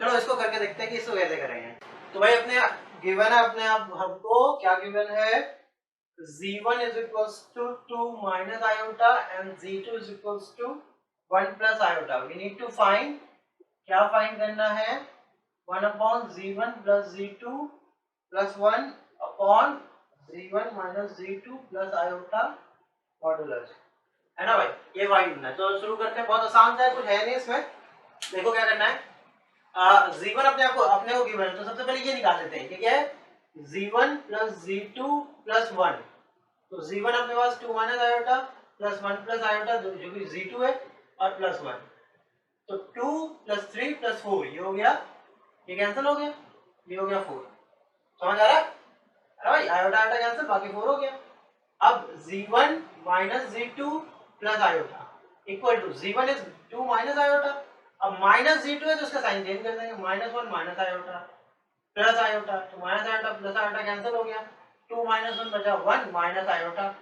चलो इसको करके देखते हैं कि इसको कैसे करेंगे। तो भाई अपने गिवन है, अपने आप हमको क्या गिवन है, z1 is equals to 2 minus iota and z2 is equals to 1 plus iota। We need to find, क्या फाइंड करना है, 1 upon z1 plus z2 plus 1 upon z1 minus z2 plus iota modulus, है ना भाई। ये फाइंड करना है, तो शुरू करते हैं। बहुत आसान है, कुछ है नहीं इसमें। देखो क्या करना है, z1 अपने को गिवन है, तो सबसे पहले ये निकाल लेते हैं कि क्या है, z1 प्लस z2 प्लस 1। तो z1 अपने पास 2 minus iota plus 1 plus iota जो कि z2 है, और प्लस 1, तो 2 प्लस 3 प्लस 4 ये हो गया, ये कैंसिल हो गया, ये हो गया 4। समझ आ रहा है? अरे भाई आयोटा आयोटा कैंसिल, बाकी 4 हो गया। अब z1 minus z2 plus iota equal to z1 is 2 minus iota, अब माइनस z2 है तो उसका साइन चेंज कर देंगे, -1 माइनस आयोटा प्लस आयोटा, तो minus iota plus iota cancel हो गया, 2 माइनस 1 बचा 1 माइनस आयोटा।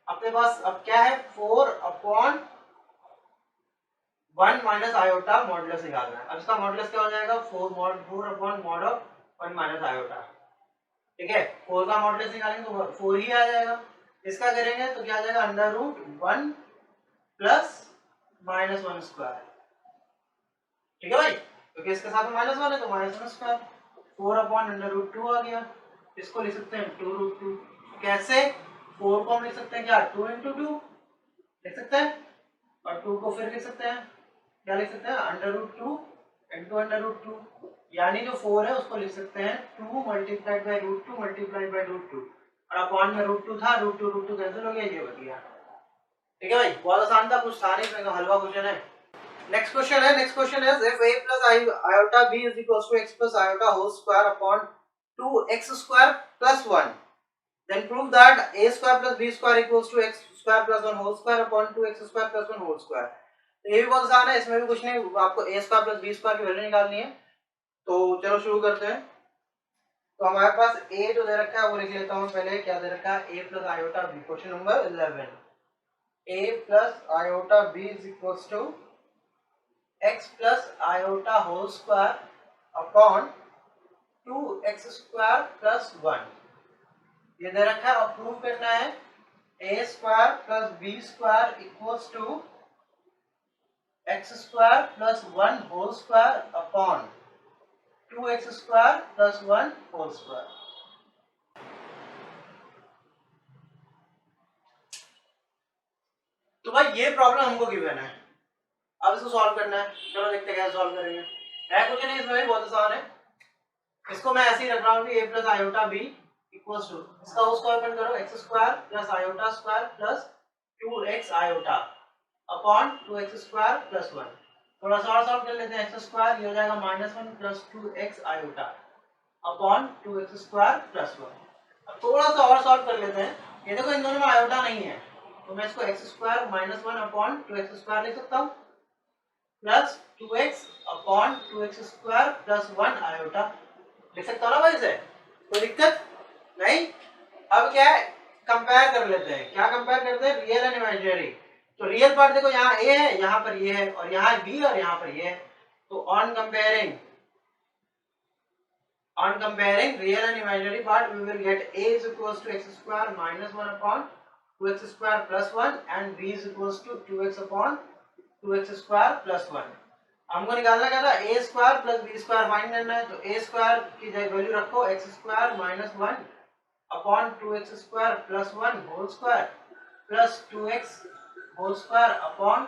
अपने पास अब क्या है, 4 अपॉन 1 माइनस आयोटा मॉडुलस निकालना है। अब इसका मॉडुलस क्या हो जाएगा, 4 upon mod of 1 minus iota. ठीक है, 4 का मॉडुलस निकालेंगे तो 4 ही आ जाएगा। इसका करेंगे तो क्या आ जाएगा, अंडर रूट 1 प्लस -1 स्क्वायर। ठीक है भाई, क्योंकि इसके साथ में -1 है तो -1 स्क्वायर, 4 अपॉन अंडर रूट 2 आ गया। इसको लिख सकते हैं 2 रूट 2। कैसे, 4 को हम लिख सकते हैं क्या, 2 इंटू 2 लिख सकते हैं, और 2 को फिर लिख सकते हैं, क्या लिख सकते हैं, under root 2 into under root 2, यानी जो 4 है उसको लिख सकते हैं 2 multiplied by root 2 multiplied by root 2, और अपॉन में रूट 2 था, रूट 2 कैंसिल हो गया, ये बच गया। ठीक है भाई, बहुत आसान था, कुछ था नहीं इसमें, हलवा क्वेश्चन है। नेक्स्ट क्वेश्चन है, नेक्स्ट क्वेश्चन है, if a plus iota b is equals to x plus iota whole square upon 2x square plus 1, then prove that a square plus b square equals to x square plus 1 whole square upon 2x square plus 1 whole square। तो ये भी बहुत आसान है, इसमें भी कुछ नहीं, आपको a square plus b square की वैल्यू निकालनी है। तो चलो शुरू करते हैं। तो हमारे पास a जो दे रखा है वो लिख लेता हूँ पहले, क्या दे रखा है, a plus iota b, question number 11। a plus iota b is equals to x plus iota whole square upon 2x square plus 1 ये दे रखा है और प्रूव करना है a square plus b square equals to x square plus 1 whole square upon 2x square plus 1 whole square. तो भाई ये प्रॉब्लम हमको गिवन है, अब इसको सॉल्व करना है। चलो देखते हैं कैसे सॉल्व करेंगे। है कुछ नहीं, इसमें भी बहुत आसान है। इसको मैं ऐसे ही रख रहा हूँ कि a plus iota b equals to इसका होल स्क्वायर अपन करो x square plus iota square plus 2x iota upon 2x square plus 1। थोड़ा सा और सॉल्व कर लेते हैं। x स्क्वायर ये हो जाएगा -1 plus 2x iota upon 2x square plus 1। अब थोड़ा सा और सॉल्व कर लेते हैं। ये देखो इन दोनों में आयोटा नहीं है तो मैं इसको x square -1 upon 2x square लिख सकता हूँ plus 2x upon 2x square plus 1 iota लिख सकता हूँ ना भाई से, कोई दिक्कत नहीं। अब क्या है, कंपेयर कर लेते हैं। क्या कंपेयर करते हैं, रियल एंड इमेजिनरी। तो रियल पार्ट देखो यहाँ a है, यहाँ पर ये है और यहाँ b और यहाँ पर ये है। तो on comparing real and imaginary part we will get a is equals to x square minus 1 upon 2x square plus 1 and b is equals to 2x upon 2x square plus 1। हमको निकालना क्या था, a square plus b square find करना है। तो a स्क्वायर की वैल्यू रखो x square minus 1 upon 2x square plus 1 whole square plus 2x whole square upon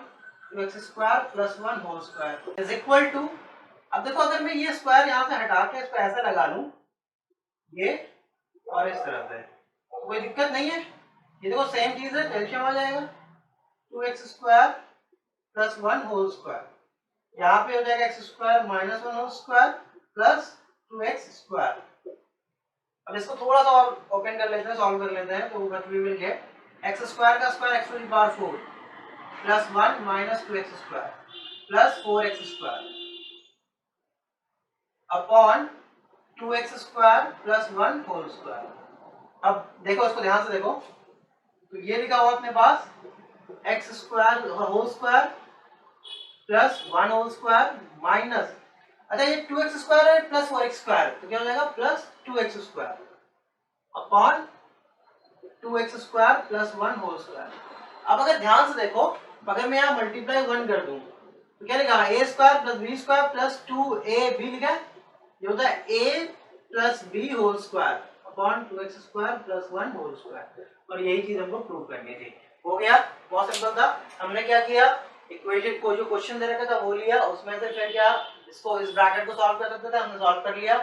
2x square plus 1 whole square is equal to. अब देखो अगर मैं ये स्क्वायर यहाँ से हटा के इसको ऐसे लगा लूं ये और इस तरफ है तो कोई दिक्कत नहीं है। ये देखो सेम चीज है, एलसीएम आ जाएगा 2x square plus 1 whole square, यहाँ पे हो जाएगा x square minus 1 whole square plus 2x square. अब इसको थोड़ा सा और ओपन कर लेते हैं, सॉल्व कर लेते हैं। तो what we will get x square का square x to the power 4 plus 1 minus 2x square plus 4x square upon 2x square plus 1 whole square. अब देखो इसको ध्यान से देखो, तो ये लिखा हुआ अपने पास x square whole square plus 1 whole square minus, अच्छा ये 2x स्क्वायर है प्लस 4x स्क्वायर तो क्या हो जाएगा plus 2x square upon 2x square plus 1 whole square. अब अगर ध्यान से देखो, अगर मैं यहाँ मल्टीप्लाई 1 कर दूं तो क्या लिखा a square plus b square plus 2ab लिखा है। ये होता है a plus b whole square upon 2x square plus 1 whole square. और यही चीज हमको प्रूव करनी थी। हो गया, बहुत सिंपल था। हमने क्या किया, इक्वेशन को जो क्वेश्चन दे रखा था वो लिया, उसमें से फिर क्या इसको इस ब्रैकेट को सॉल्व कर सकते थे, हमने सॉल्व कर लिया।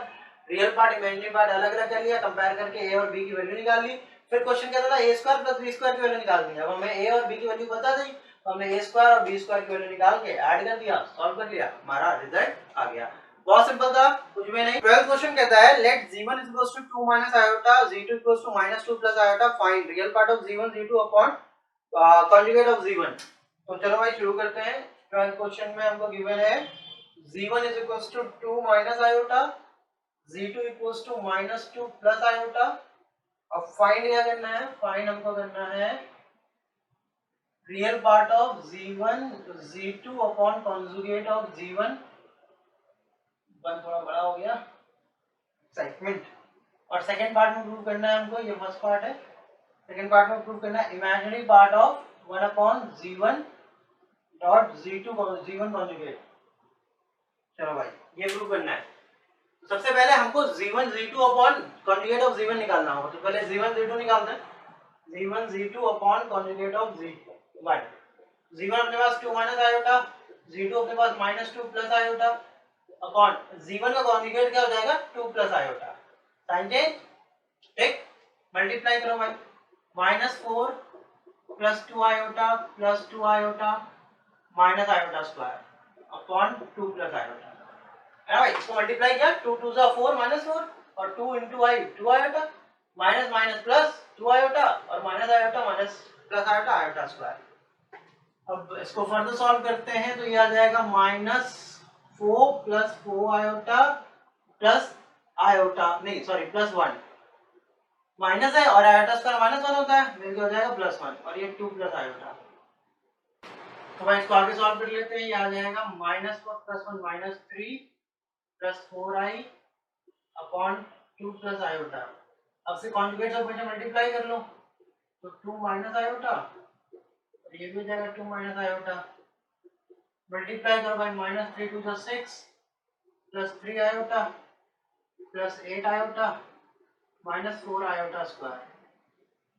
रियल पार्ट इमेजिनरी पार्ट अलग अलग कर लिया, कंपेयर करके a और b की वैल्यू निकाल ली। फिर क्वेश्चन कहता था a square plus b square की वैल्यू निकालनी है। अब हमें a और b की वैल्यू पता थी तो हमने a स्क्वायर और b स्क्वायर की वैल्यू निकाल के ऐड कर दिया, सॉल्व कर लिया, हमारा रिजल्ट आ गया। बहुत सिंपल था, कुछ भी नहीं। 12th क्वेश्चन कहता है late g1 2 minus iota z2 -2 plus iota find real part of z1 z2 upon conjugate of z1। तो चलो भाई शुरू करते हैं। 12th क्वेश्चन में हमको गिवन है z1 2 minus iota z2 -2 plus iota। अब फाइंड क्या करना है, फाइंड हमको करना है real part of z1 z2 upon conjugate of z1। One थोड़ा बड़ा हो गया, एक्साइटमेंट। और सेकंड पार्ट में प्रूव करना है हमको, ये फर्स्ट पार्ट है। सेकंड पार्ट में प्रूव करना है imaginary part of 1 upon z1 dot z2 z1 conjugate. चलो भाई ये प्रूव करना है। तो सबसे पहले हमको z1 z2 upon conjugate of z1 निकालना होगा। तो पहले z1 z2 निकालते हैं। z1 z2 upon conjugate of z1। z1 अपने पास 2 माइनस आयोटा, z2 अपने पास -2 प्लस आयोटा अपॉन z1 का कॉन्जुगेट क्या हो जाएगा 2 प्लस आयोटा। साइन चेंज, ठीक, मल्टीप्लाई करो भाई। -4 plus 2 iota plus 2 iota minus iota square upon 2 plus iota है भाई। इसको मल्टीप्लाई किया, 2 2 जा 4 -4 और 2 into i 2 iota minus minus plus 2 iota और minus iota minus plus iota iota square. अब इसको फर्दर सॉल्व करते हैं तो ये आ जाएगा -4 प्लस 4 आयोटा प्लस आयोटा नहीं सॉरी प्लस 1 माइनस है और आयोटा स्क्वायर -1 होता है, मिलकर हो जाएगा +1 और ये 2 प्लस आयोटा तो भाई इसको आगे सॉल्व कर लेते हैं। ये आ जाएगा -4 + 1 -3 + 4i अपॉन 2 + आयोटा। अब से कॉन्जुगेट सब कुछ मल्टीप्लाई कर लो तो 2 - आयोटा, और ये भी हो जाएगा 2 - आयोटा। मल्टीप्लाई करो भाई, -3 × 2 = 6 + 3 iota + 8 iota -4 iota square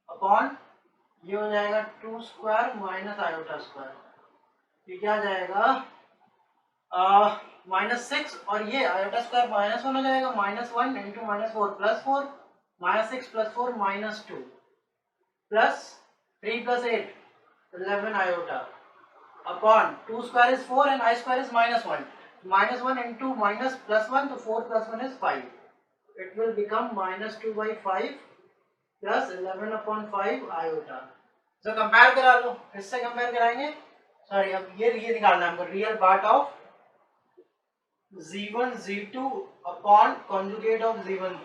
upon ये हो जाएगा 2 स्क्वायर - आयोटा स्क्वायर। ये क्या आ जाएगा -6, और ये आयोटा स्क्वायर -1 हो जाएगा। -1 × -4 + 4 -6 + 4 -2 plus 3 + 8 11 iota upon 2 square is 4 and I square is -1. -1 into -+1, तो 4 + 1 is 5. It will become -2/5 plus 11/5 iota. तो कंपेयर करा लो, किससे कंपेयर कराएंगे? सॉरी, अब ये निकालना है हमको, real part of z1 z2 upon conjugate of z1।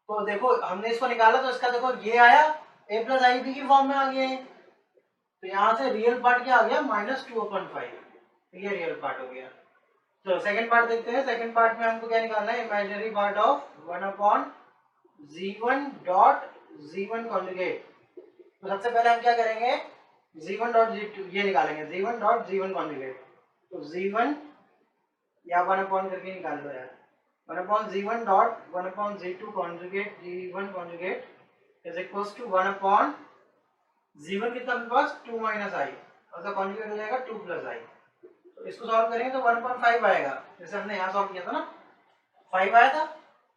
तो देखो हमने इसको निकाला तो इसका देखो ये आया a + ib की फॉर्म में आ गया है। तो यहाँ से रियल पार्ट क्या आ गया -2/5, ये रियल पार्ट हो गया। तो सेकंड पार्ट देखते हैं। सेकंड पार्ट में हमको क्या निकालना है? Imaginary part of 1/z1 dot z1 conjugate. तो सबसे पहले हम क्या करेंगे, z1 डॉट z2 ये निकालेंगे, z1 डॉट z1 कॉन्जुगेट। तो z1 या 1/ करके निकाल लो यार, 1/z1 dot 1/z2 conjugate z1 conjugate is equals to 1/z1 कितना अपने पास 2 - i, और इसका कॉन्जुगेट हो जाएगा 2 + i। तो इसको सॉल्व करेंगे तो 1/5 आएगा, जैसे हमने यहाँ सॉल्व किया था ना, 5 आया था,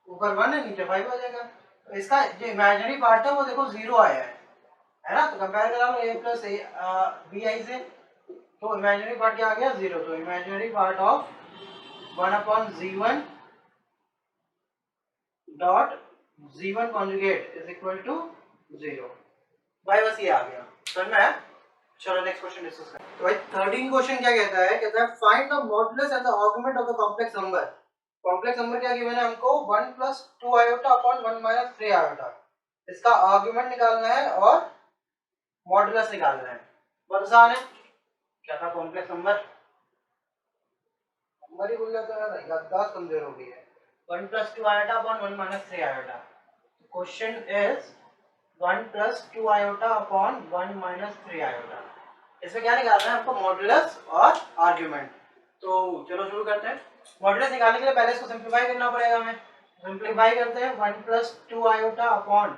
ऊपर 1 है नीचे 5 आ जाएगा। तो इसका जो इमेजिनरी पार्ट है वो देखो 0 आया है ना। तो कंपेयर करा लो a + bi से, तो इमेजिनरी पार्ट क्या आ गया 0। तो imaginary part of 1/z1 dot z1 conjugate is equal to 0। भाई बस ये आ गया, समझ में आया? चलो नेक्स्ट क्वेश्चन डिस्कस करें। तो भाई 13 क्वेश्चन क्या कहता है? कहता है find the modulus and the argument of the complex number. Complex number क्या गिवन है हमको? 1 + 2 आयोटा अपॉन 1 - 3 आयोटा। इसका आर्गुमेंट निकालना है और मॉडुलस निकालना है। बहुत आसान है। क्या था? कॉम्प्लेक्स नंबर, नंबर ही भूल जाता है, याददाश्त कमजोर हो गई है। 1 + 2 iota upon 1 - 3 iota. Question is 1 + 2 iota upon 1 - 3 iota. इसमें क्या निकालना है हमको? मॉडुलस और आर्गुमेंट। तो चलो शुरू करते हैं। मॉडुलस निकालने के लिए पहले इसको सिंपलीफाई करना पड़ेगा हमें। सिंपलीफाई करते हैं 1 + 2 आयोटा अपॉन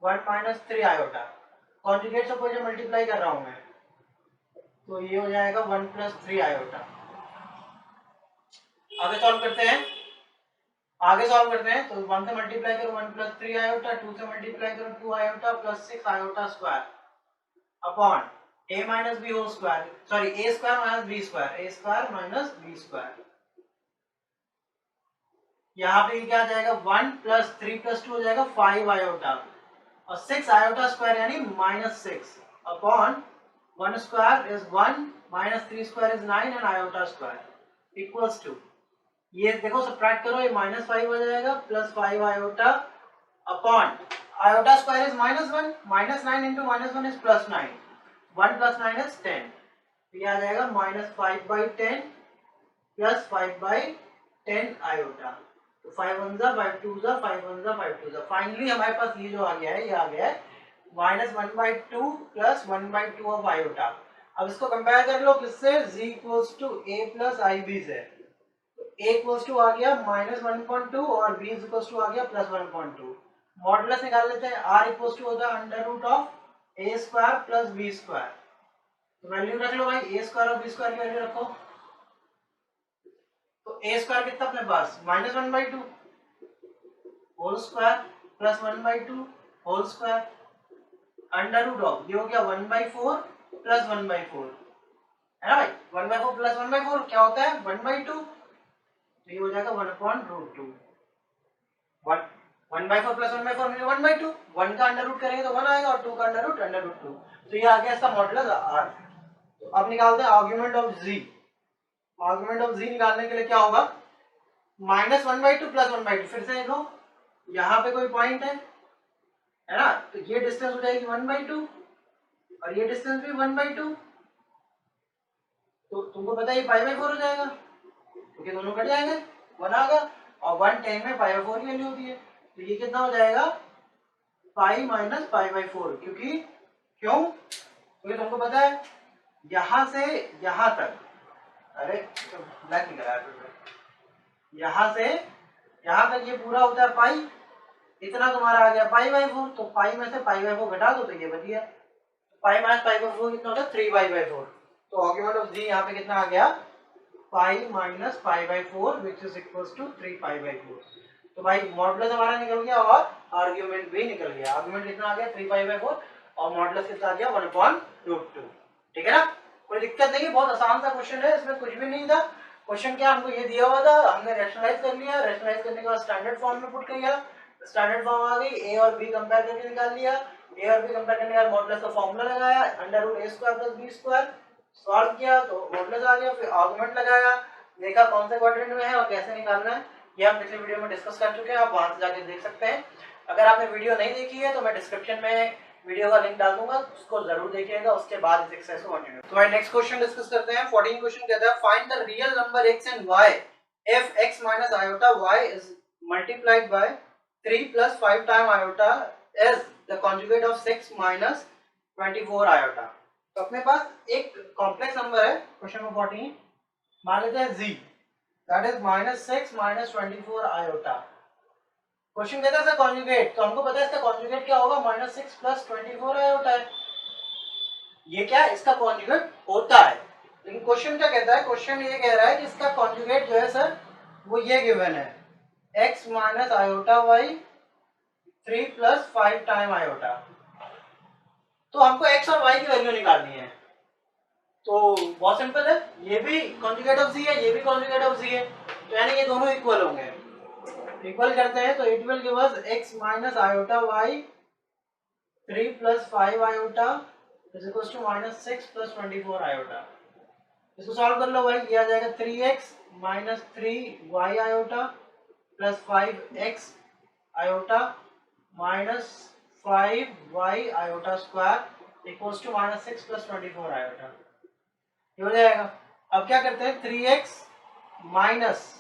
1 - 3 आयोटा। कॉन्जुगेट से कोई जो मल्टीप्लाई कर रहा हूं मैं, तो ये हो जाएगा 1 + 3 आयोटा। आगे सॉल्व करते हैं, तो 1 से मल्टीप्लाई करो 1 + 3 आयोटा, 2 से मल्टीप्लाई करो 2 iota + 6 iota square upon a - b whole square, sorry a square - b square, a square - b square. यहाँ पे क्या आ जाएगा? 1 + 3 + 2 हो जाएगा 5 आयोटा, और 6 आयोटा स्क्वायर यानी -6 upon 1 square is 1 -3 square is 9 and iota square equals to, ये देखो सब्ट्रैक्ट करो, ये -5 हो जाएगा plus 5 iota upon iota square is -1, -9 into -1 is +9, 1 + 9 is 10। तो ये आ जाएगा -5/10 प्लस 5/10 आयोटा। तो 5 1 जा 5 2 जा 5 1 जा 5 2 जा। फाइनली हमारे पास ये जो आ गया है, ये आ गया है -1/2 प्लस 1/2 ऑफ आयोटा। अब इसको कंपेयर कर लो किससे? z = a + ib से। a = आ गया -1.2 और b = आ गया +1.2। मॉडुलस निकाल लेते हैं। r = होता है √a² + b²। तो वैल्यू रख लो भाई, a² और b² की वैल्यू रखो। तो a² कितना अपने पास? -1/2 whole square plus 1/2 whole square under root of, ये हो गया 1/4 प्लस 1/4, है ना भाई? 1/4 प्लस 1/4 क्या होता है? 1/2। तो ये हो जाएगा 1/√2। 1/4 प्लस 1/4 मिले 1/2। 1 का अंडर रूट करेंगे तो 1 आएगा, और 2 का अंडर रूट √2। तो ये आ गया इसका मॉडुलस r। तो अब निकालते हैं argument of z। Argument of z निकालने के लिए क्या होगा? -1/2 प्लस 1/2। फिर से देखो, यहाँ पे कोई पॉइंट है ना, तो ये डिस्टेंस हो जाएगी 1/2 और ये डिस्टेंस भी 1/2। तो तुमको पता है ये पाई बाई 4 हो जाएगा, क्योंकि दोनों कट जाएंगे, 1 आ गया, और 110 में पाई बाई 4 की वैल्यू होती है, तो ये कितना हो जाएगा पाई माइनस पाई बाई 4, क्यों क्योंकि तुमको पता है यहां से यहां तक, अरे ब्लैक निकला है, यहां से यहां तक ये पूरा होता है पाई, इतना तुम्हारा आ गया पाई बाई 4, तो पाई में से पाई बाई 4 घटा दो तो ये बच गया, पाई माइनस पाई बाई 4 कितना होता है 3 पाई बाई 4, तो आर्गुमेंट ऑफ जी यहाँ पे कितना आ गया pi minus pi by 4 which is equals to 3 pi by 4। तो भाई मॉडुलस हमारा निकल गया और आर्गुमेंट भी निकल गया, आर्गुमेंट कितना आ गया 3 पाई बाई 4 और मॉडुलस कितना आ गया 1/√2। ठीक है ना, कोई दिक्कत नहीं है, बहुत आसान सा क्वेश्चन है, इसमें कुछ भी नहीं था। क्वेश्चन क्या हमको ये दिया हुआ था, हमने रैशनलाइज कर लिया, रैशनलाइज करने के बाद स्टैंडर्ड फॉर्म में पुट किया, स्टैंडर्ड फॉर्म आ गई, ए और बी कंपेयर करके निकाल लिया, ए और बी कंपेयर करने के बाद मॉडुलस का फॉर्मूला लगाया √a² + b², सॉल्व किया तो मॉडुलस आ गया, फिर आर्गुमेंट लगाया, देखा कौन से क्वाड्रेंट में है और कैसे निकालना है, ये हम पिछले वीडियो में डिस्कस कर चुके हैं, आप वहां से जाके देख सकते हैं। अगर आपने वीडियो नहीं देखी है तो मैं डिस्क्रिप्शन में वीडियो का लिंक डाल दूंगा, उसको जरूर देखिएगा, उसके बाद इस एक्सरसाइज को कंटिन्यू। तो भाई नेक्स्ट क्वेश्चन डिस्कस करते हैं। 14 क्वेश्चन कहता है find the real number x and y if x minus iota y is multiplied by 3 plus 5 time iota is the conjugate of 6 minus 24 iota। तो अपने पास एक कॉम्प्लेक्स नंबर है क्वेश्चन नंबर 14, मान लेते हैं z that is -6 minus 24 iota। Question कहता है इसका कॉन्जुगेट, तो हमको पता है इसका कॉन्जुगेट क्या होगा, -6 + 24 आयोटा है, ये क्या है इसका कॉन्जुगेट होता है, लेकिन क्वेश्चन क्या कहता है, क्वेश्चन ये कह रहा है कि इसका कॉन्जुगेट जो है सर वो ये गिवन है x minus iota y 3 + 5 time iota. तो हमको x और y की वैल्यू निकालनी है, तो बहुत सिंपल है, ये भी कॉन्जुगेट ऑफ z है, ये भी कॉन्जुगेट ऑफ z है, तो यानी ये दोनों इक्वल होंगे, इक्वल करते हैं तो it will give us x minus iota y 3 + 5 iota is equals to -6 + 24 iota. इसको सॉल्व कर लो भाई, ये आ जाएगा 3x minus 3y iota plus 5x iota minus 5y iota square equals to -6 + 24 iota, ये हो जाएगा। अब क्या करते हैं 3x माइनस,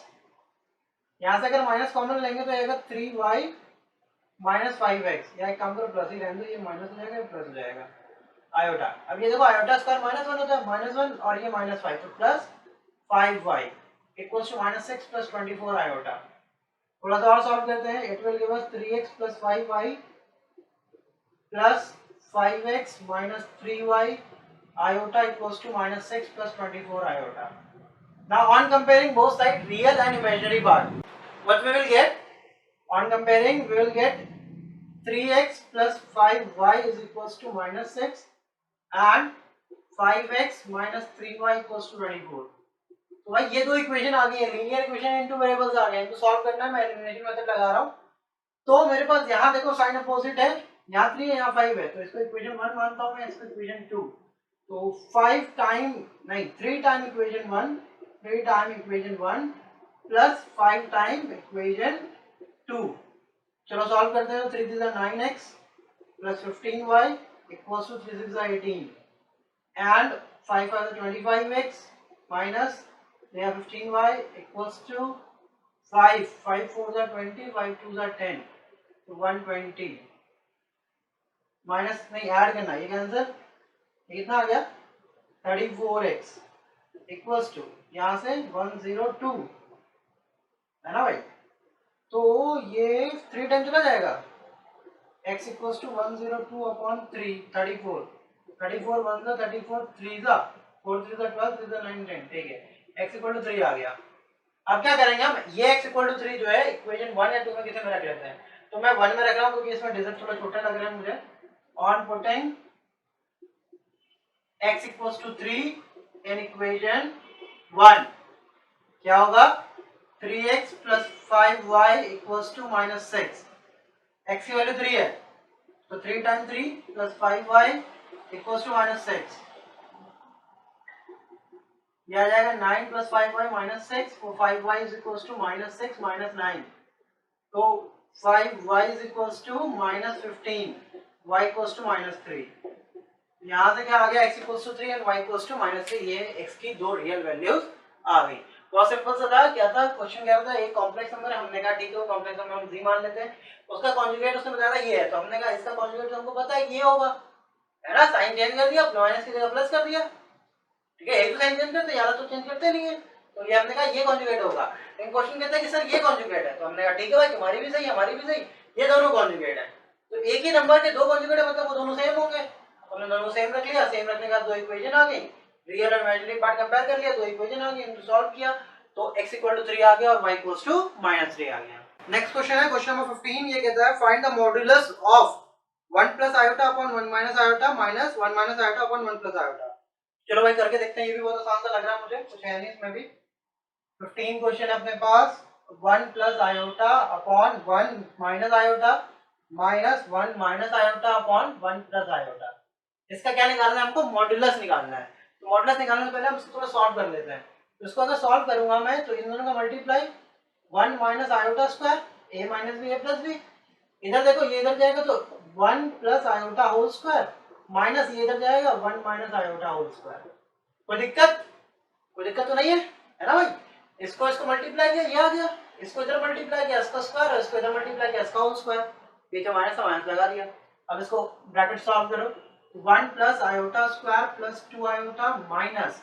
यहाँ से अगर माइनस कॉमन लेंगे तो आएगा 3y माइनस 5x, या एक काम करो प्लस ही रहने दो, ये माइनस हो जाएगा प्लस हो जाएगा आयोटा। अब ये देखो आयोटा स्क्वायर -1 होता है, -1 और ये -5, तो plus 5y equals to -6 + 24 iota. थोड़ा सा और सॉल्व करते हैं, it will give us 3x + 5y plus 5x minus 3y iota equals to -6 + 24 iota. Now on comparing both sides, real and imaginary part, what we will get? On comparing, we will get 3x plus 5y is equals to -6 and 5x minus 3y equals to 24. तो भाई ये दो इक्वेशन आ गई है, लीनियर इक्वेशन इनटू वेरिएबल्स आ गए, इनको सॉल्व करना है, मैं एलिमिनेशन मेथड लगा रहा हूँ। तो मेरे पास यहाँ देखो साइन अपोजिट है, यहाँ 3 है यहाँ 5 है, तो इसको इक्वेशन 1 मानता हूँ मैं, इसको इक्वेशन 2, तो 5 टाइम नहीं 3 time equation 1, 3 time equation 1 plus 5 time equation 2। चलो सॉल्व करते हैं, तो 3 3 9x plus 15y equals to 3 6 18 and 5 5 25x minus 15y equals to 5 5 4 20 5 2 10, तो 120 माइनस नहीं ऐड करना, ये कैंसिल, कितना आ गया 34x इक्वल्स टू यहाँ से 102 है ना भाई, तो ये 3 टाइम चला जाएगा, x इक्वल्स टू 102/3 34 34 1 सा 34 3 सा 4 3 सा 12 3 सा 9 10, ठीक है, x इक्वल टू 3 आ गया। अब क्या करेंगे हम, ये x इक्वल टू 3 जो है इक्वेशन 1 या 2 में कितने में रख लेते हैं, तो मैं 1 में रख रहा हूँ क्योंकि इसमें डिजिट थोड़ा छोटा लग रहा है मुझे। On putting x equals to 3 in equation 1 क्या होगा 3x plus 5y equals to -6, x की वैल्यू 3 है तो 3 time 3 plus 5y equals to -6, ये आ जाएगा 9 प्लस 5y -6, तो 5y इज इक्वल्स टू -6 -9, तो 5y is equals to -15, y equals to -3। यहाँ से क्या आ गया x equals to 3 and y equals to -3, ये x की दो रियल वैल्यूज आ गई। बहुत सिंपल सा था, क्या था क्वेश्चन, क्या था एक कॉम्प्लेक्स नंबर है, हमने कहा ठीक है वो कॉम्प्लेक्स नंबर हम z मान लेते हैं, उसका कॉन्जुगेट उसने बताया था ये है, तो हमने कहा इसका कॉन्जुगेट हमको पता है ये होगा, है ना, साइन चेंज कर दिया, माइनस की जगह प्लस कर दिया, ठीक है, एक तो साइन चेंज करते हैं, या तो चेंज करते नहीं है, तो ये हमने कहा ये कॉन्जुगेट होगा। लेकिन क्वेश्चन कहता है कि सर ये कॉन्जुगेट है, तो हमने कहा ठीक है भाई तुम्हारी भी सही हमारी भी सही, ये दोनों कॉन्जुगेट है, तो एक ही नंबर के दो कॉन्जुगेट है मतलब वो दोनों सेम होंगे, हमने दोनों सेम रख लिया, सेम रखने के बाद दो इक्वेशन आ गई, रियल और इमेजिनरी पार्ट कंपेयर कर लिया, दो इक्वेशन आ गई, इनको सॉल्व किया, तो x इक्वल टू 3 आ गया और y इक्वल टू -3 आ गया। नेक्स्ट क्वेश्चन है क्वेश्चन नंबर 15, ये कहता है find the modulus of 1 plus iota upon 1 minus iota minus 1 minus iota upon 1 plus iota. चलो भाई करके देखते हैं, ये भी बहुत आसान सा लग रहा है मुझे, कुछ है नहीं इसमें भी। 15 क्वेश्चन है अपने पास, 1 plus iota upon 1 minus iota minus 1 minus iota upon 1 plus iota. इसका क्या निकालना है हमको, मॉड्यूलस निकालना है। तो मॉड्यूलस निकालने से पहले हम इसको थोड़ा सॉल्व कर लेते हैं। तो इसको अगर सॉल्व करूंगा मैं तो इन दोनों का multiply 1 minus iota square a minus b a plus b, इधर देखो ये इधर जाएगा तो 1 plus iota whole square minus ये इधर जाएगा 1 माइनस आयोटा होल स्क्वायर। कोई दिक्कत, कोई दिक्कत तो नहीं है ना भाई। इसको इसको मल्टीप्लाई किया ये आ गया, इसको इधर मल्टीप्लाई किया इसका स्क्वायर और इसको इधर मल्टीप्लाई किया इसका होल स्क्वायर, बीच में माइनस लगा दिया। अब इसको ब्रैकेट सॉल्व करो, 1 plus iota square plus 2 iota minus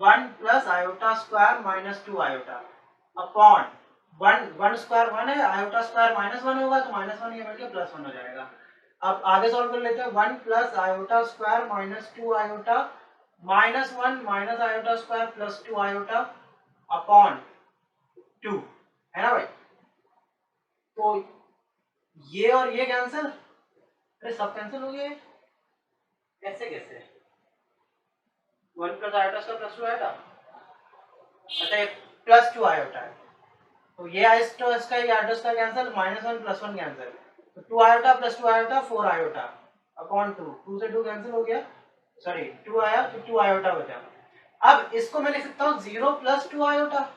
1 plus iota square minus 2 iota upon 1 square 1 है, आयोटा स्क्वायर -1 होगा तो -1 ये मिलके +1 हो जाएगा। अब आगे सॉल्व कर लेते हैं, 1 plus iota square minus 2 iota -1 minus iota square plus 2 iota upon 2, है ना भाई। तो ये और ये कैंसिल, अरे सब कैंसिल हो गए, कैसे कैसे, 1 plus iota square plus 2 iota, अच्छा ये +2 आयोटा है, तो ये आयोटा इसका ये आयोटा इसका कैंसिल, -1 +1 कैंसिल, तो 2 iota plus 2 iota 4 iota upon 2, 2 से 2 कैंसिल हो गया, सॉरी 2 आया तो 2 आयोटा बचा। अब इसको मैं लिख सकता हूँ 0 प्लस 2 आयोटा,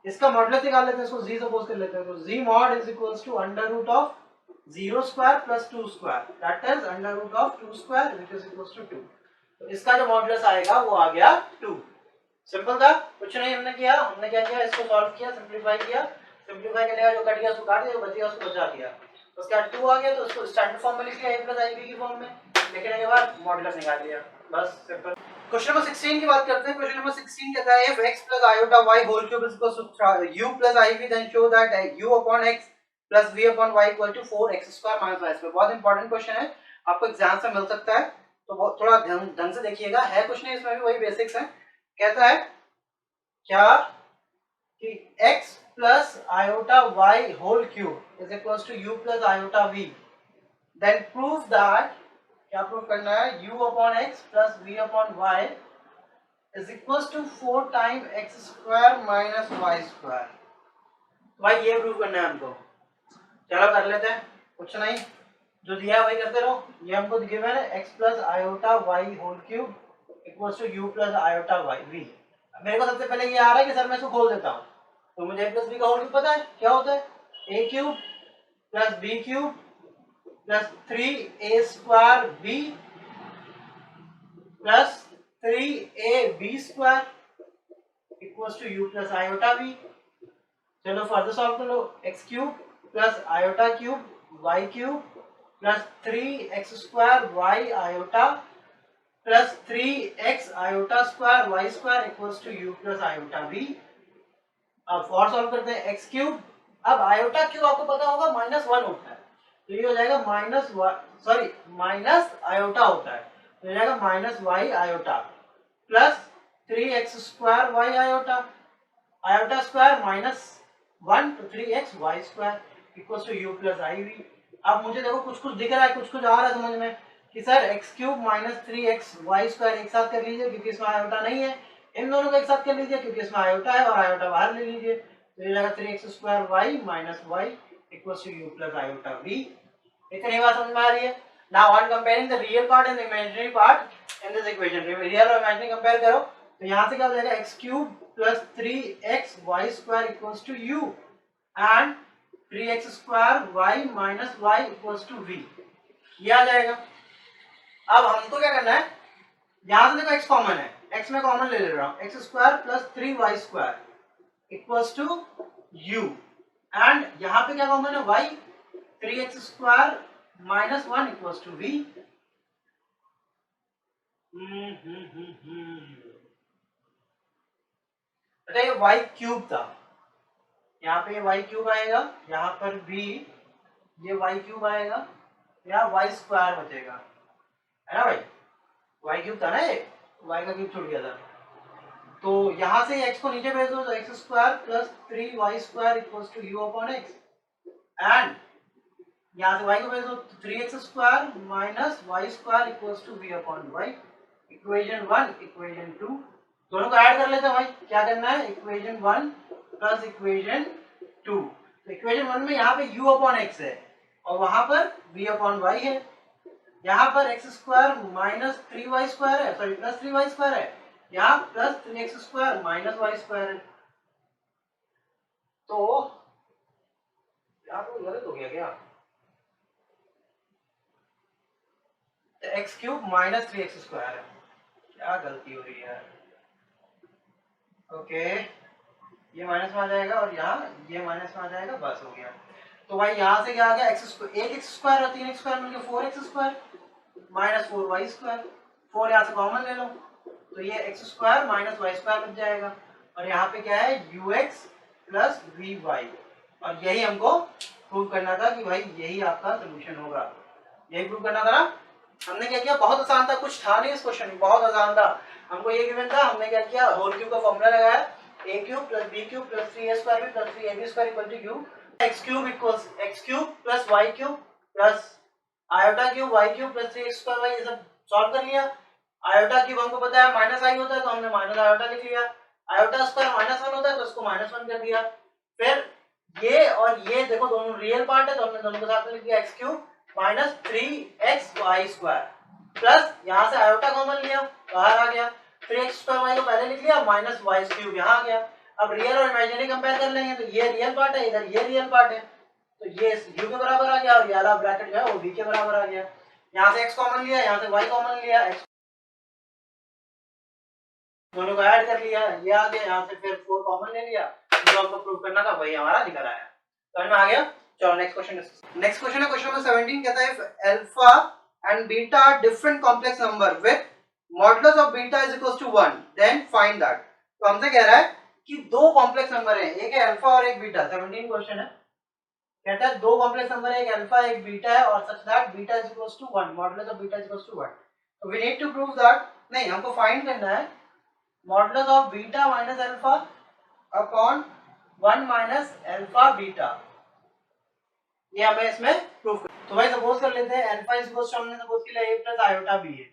इसका मॉडुलस निकाल लेते हैं, इसको z सपोज कर लेते हैं, तो z mod is equals to under root of 0 square plus 2 square, that is under root of 2 square which is equals to 2। तो इसका जो मॉडुलस आएगा वो आ गया 2। सिंपल था, कुछ नहीं हमने किया, हमने क्या किया इसको सॉल्व किया, सिंपलीफाई किया, सिंपलीफाई करने का जो कट गया उसको काट दिया, बच गया उसको बचा दिया, उसके बाद 2 आ गया तो उसको स्टैंडर्ड फॉर्म में लिख लिया a + ib की फॉर्म में, लिखने के बाद मॉडुलस निकाल लिया, बस सिंपल। क्वेश्चन नंबर 16 की बात करते हैं। क्वेश्चन नंबर 16 कहता है if x plus iota y whole cube is equal to u plus iv then show that u upon x plus v upon y equal to 4x square minus y square। बहुत इंपॉर्टेंट क्वेश्चन है, आपको एग्जाम से मिल सकता है, तो थोड़ा ढंग से देखिएगा, है कुछ नहीं इसमें भी वही बेसिक्स है। कहता है क्या कि x plus iota y whole cube is equal to u plus iota v then prove that, क्या प्रूव करना है, u upon x plus v upon y is equals to 4 time x square minus y square. भाई ये प्रूव करना है हमको, चलो कर लेते हैं, कुछ नहीं जो दिया है वही करते रहो। ये हमको गिवन है x plus iota y whole cube equals to u plus iota y v। मेरे को सबसे पहले ये आ रहा है कि सर मैं इसको खोल देता हूँ, तो मुझे a प्लस b का होल क्यूब पता है क्या होता है, a cube plus b cube plus 3a square b plus 3ab square equals to u plus iota v। चलो फर्दर सॉल्व कर लो, x cube plus iota cube y cube plus 3x square y iota plus 3x iota square y square equals to u plus iota v। अब और सॉल्व करते हैं, x क्यूब, अब आयोटा क्यूब आपको पता होगा -1 होता है, तो ये हो जाएगा माइनस आयोटा होता है, तो हो जाएगा -y iota plus 3x square y iota, iota square -1 तो 3x y square equals to u plus iv। अब मुझे देखो कुछ कुछ दिख रहा है, कुछ कुछ आ रहा है समझ में कि sir x cube minus 3x y square एक साथ कर लीजिए क्योंकि इसमें आयोटा नहीं है, इन दोनों को एक साथ कर लीजिए क्योंकि इसमें आयोटा है और आयोटा बाहर ले लीजिए, तो ये जाएगा 3x square y minus y equals to u plus iota v। इतनी बात समझ में आ रही है। Now on comparing the real part and the imaginary part in this equation, real और इमेजिनरी कंपेयर करो, तो यहाँ से क्या हो जाएगा, x cube plus 3x y square equals to u and 3x square y minus y equals to v, ये आ जाएगा। अब हमको क्या करना है, यहाँ से देखो x कॉमन है, x में कॉमन ले रहा हूँ, x square plus 3y square equals to u, and यहाँ पे क्या कॉमन है y, 3x square minus 1 equals to v। ये y क्यूब था, यहाँ पे y क्यूब आएगा, यहाँ पर भी ये y क्यूब आएगा, यहाँ y स्क्वायर बचेगा, है ना भाई, y क्यूब था ना, ये y का क्यूब छूट गया था। तो यहाँ से x को नीचे भेज दो तो x square plus 3y square equals to u upon x, and यहाँ से y को भेज दो तो 3x square minus y square equals to v upon y. Equation 1 equation 2 दोनों को ऐड कर लेते हैं भाई, क्या करना है, इक्वेशन 1 प्लस इक्वेशन 2। तो इक्वेशन 1 में यहाँ पे u अपॉन एक्स है और वहां पर v अपॉन वाई है, यहाँ पर x square minus 3y square है, सॉरी प्लस 3y स्क्वायर है, यहाँ plus 3x square minus y square है। तो यहाँ तो गलत हो गया क्या, x cube minus 3x square है, क्या गलती हो रही है। ओके, ये माइनस में आ जाएगा और यहाँ ये माइनस में आ जाएगा, बस हो गया। तो भाई यहाँ से क्या आ गया, एक्स स्क्वायर, एक एक्स स्क्वायर और 3x स्क्वायर मिलकर 4x square minus 4y square, 4 यहाँ से कॉमन ले लो तो ये x square minus y square बच जाएगा, और यहाँ पे क्या है ux प्लस वी वाई, और यही हमको प्रूव करना था कि भाई यही आपका सोल्यूशन होगा, यही प्रूव करना था ना। हमने क्या किया, बहुत आसान था, कुछ था नहीं इस क्वेश्चन में, बहुत आसान था। हमको ये गिवन था, हमने क्या किया, होल क्यूब का फॉर्मूला लगाया, a cube plus b cube plus 3a square plus 3ab square equal two cube, x cube equals x cube plus y cube plus iota cube y cube plus 3x square y, ये सब सॉल्व कर लिया। आयोटा क्यूब हमको पता है माइनस आई होता है तो हमने माइनस आयोटा लिख लिया, आयोटा स्क्वायर माइनस 1 होता है तो उसको माइनस 1 कर दिया। फिर ये और ये देखो दोनों रियल पार्ट है तो हमने दोनों को साथ में लिख दिया, x cube minus 3xy square plus यहाँ से आयोटा कॉमन लिया, बाहर आ गया, 3x स्क्वायर y को पहले लिख लिया माइनस वाई क्यूब यहाँ आ गया। अब रियल और इमेजिनरी कंपेयर कर लेंगे तो ये रियल पार्ट है, इधर ये रियल पार्ट है, तो ये u के बराबर आ गया और ये वाला ब्रैकेट जो है वो v के बराबर आ गया। यहाँ से x कॉमन लिया, यहाँ से y कॉमन लिया, x दोनों को ऐड कर लिया, ये आ गया, यहाँ से फिर 4 कॉमन ले लिया, जो हमको प्रूव करना था वही हमारा निकल आया, समझ में आ गया। चलो नेक्स्ट क्वेश्चन, नेक्स्ट क्वेश्चन है क्वेश्चन नंबर 17, कहता है if alpha and beta are different complex number with modulus of beta is equals to 1 then find that. तो हमसे कह रहा है कि दो कॉम्प्लेक्स नंबर हैं, एक है अल्फा और एक बीटा, 17 क्वेश्चन है, कहता है दो कॉम्प्लेक्स नंबर है, एक अल्फा एक बीटा है और such that beta is equals to 1, modulus of beta is equals to 1। तो we need to prove that, नहीं हमको फाइंड करना है modulus of beta minus alpha upon 1 minus alpha beta, ये हमें इसमें प्रूफ। तो भाई सपोज कर लेते हैं अल्फा इज इक्वल्स टू, हमने सपोज किया a प्लस आयोटा b है,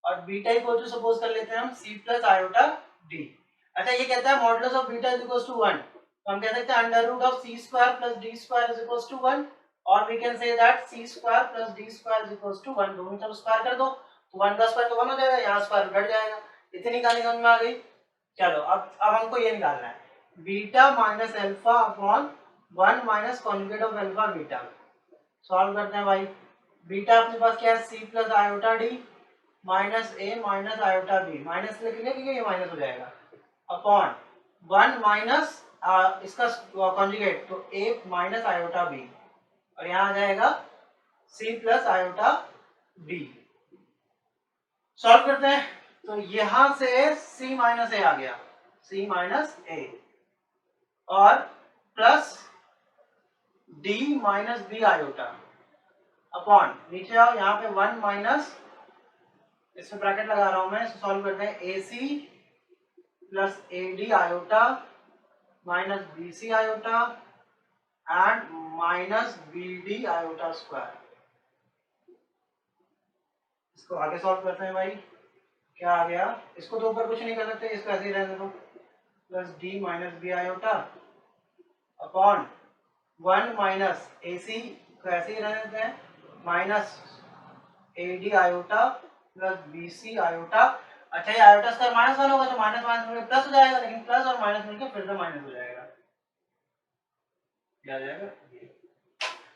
और बीटा इक्वल टू सपोज कर लेते हैं हम c प्लस आयोटा d। अच्छा ये कहता है modulus of beta is equals to 1, तो हम कह सकते हैं under root of c square plus d square is equals to 1, और we can say that c square plus d square is equals to 1, दोनों तरफ स्क्वायर कर दो तो 1 का स्क्वायर तो 1 हो जाएगा, यहाँ स्क्वायर घट जाएगा, इतनी कहानी समझ में आ गई। चलो अब हमको ये निकालना है beta minus alpha upon 1 minus conjugate of alpha beta. Solve करते हैं भाई, बीटा अपने पास क्या है, c plus iota D minus A minus iota B, minus लिख लेंगे क्योंकि ये माइनस हो जाएगा, अपॉन 1 माइनस इसका कॉन्जुगेट तो a माइनस आयोटा बी, और यहाँ आ जाएगा c plus iota D. Solve करते हैं, तो यहां से c माइनस ए आ गया, c माइनस ए, और plus d minus B iota upon, नीचे आओ यहाँ पे 1 माइनस, इसमें ब्रैकेट लगा रहा हूं मैं, इसको सॉल्व करते हैं, ac plus ad iota minus bc iota and minus bd iota square. इसको आगे सॉल्व करते हैं भाई, क्या आ गया, इसको तो ऊपर कुछ नहीं कर सकते, इसको ऐसे ही रहने दो, plus D minus B iota upon 1 minus A C को ऐसे ही रहने देते हैं, minus A D iota plus B C iota. अच्छा ये आयोटा स्क्वायर माइनस 1 होगा तो माइनस माइनस मिलकर प्लस हो जाएगा, लेकिन प्लस और माइनस मिलकर फिर से माइनस हो जाएगा, क्या आ जाएगा,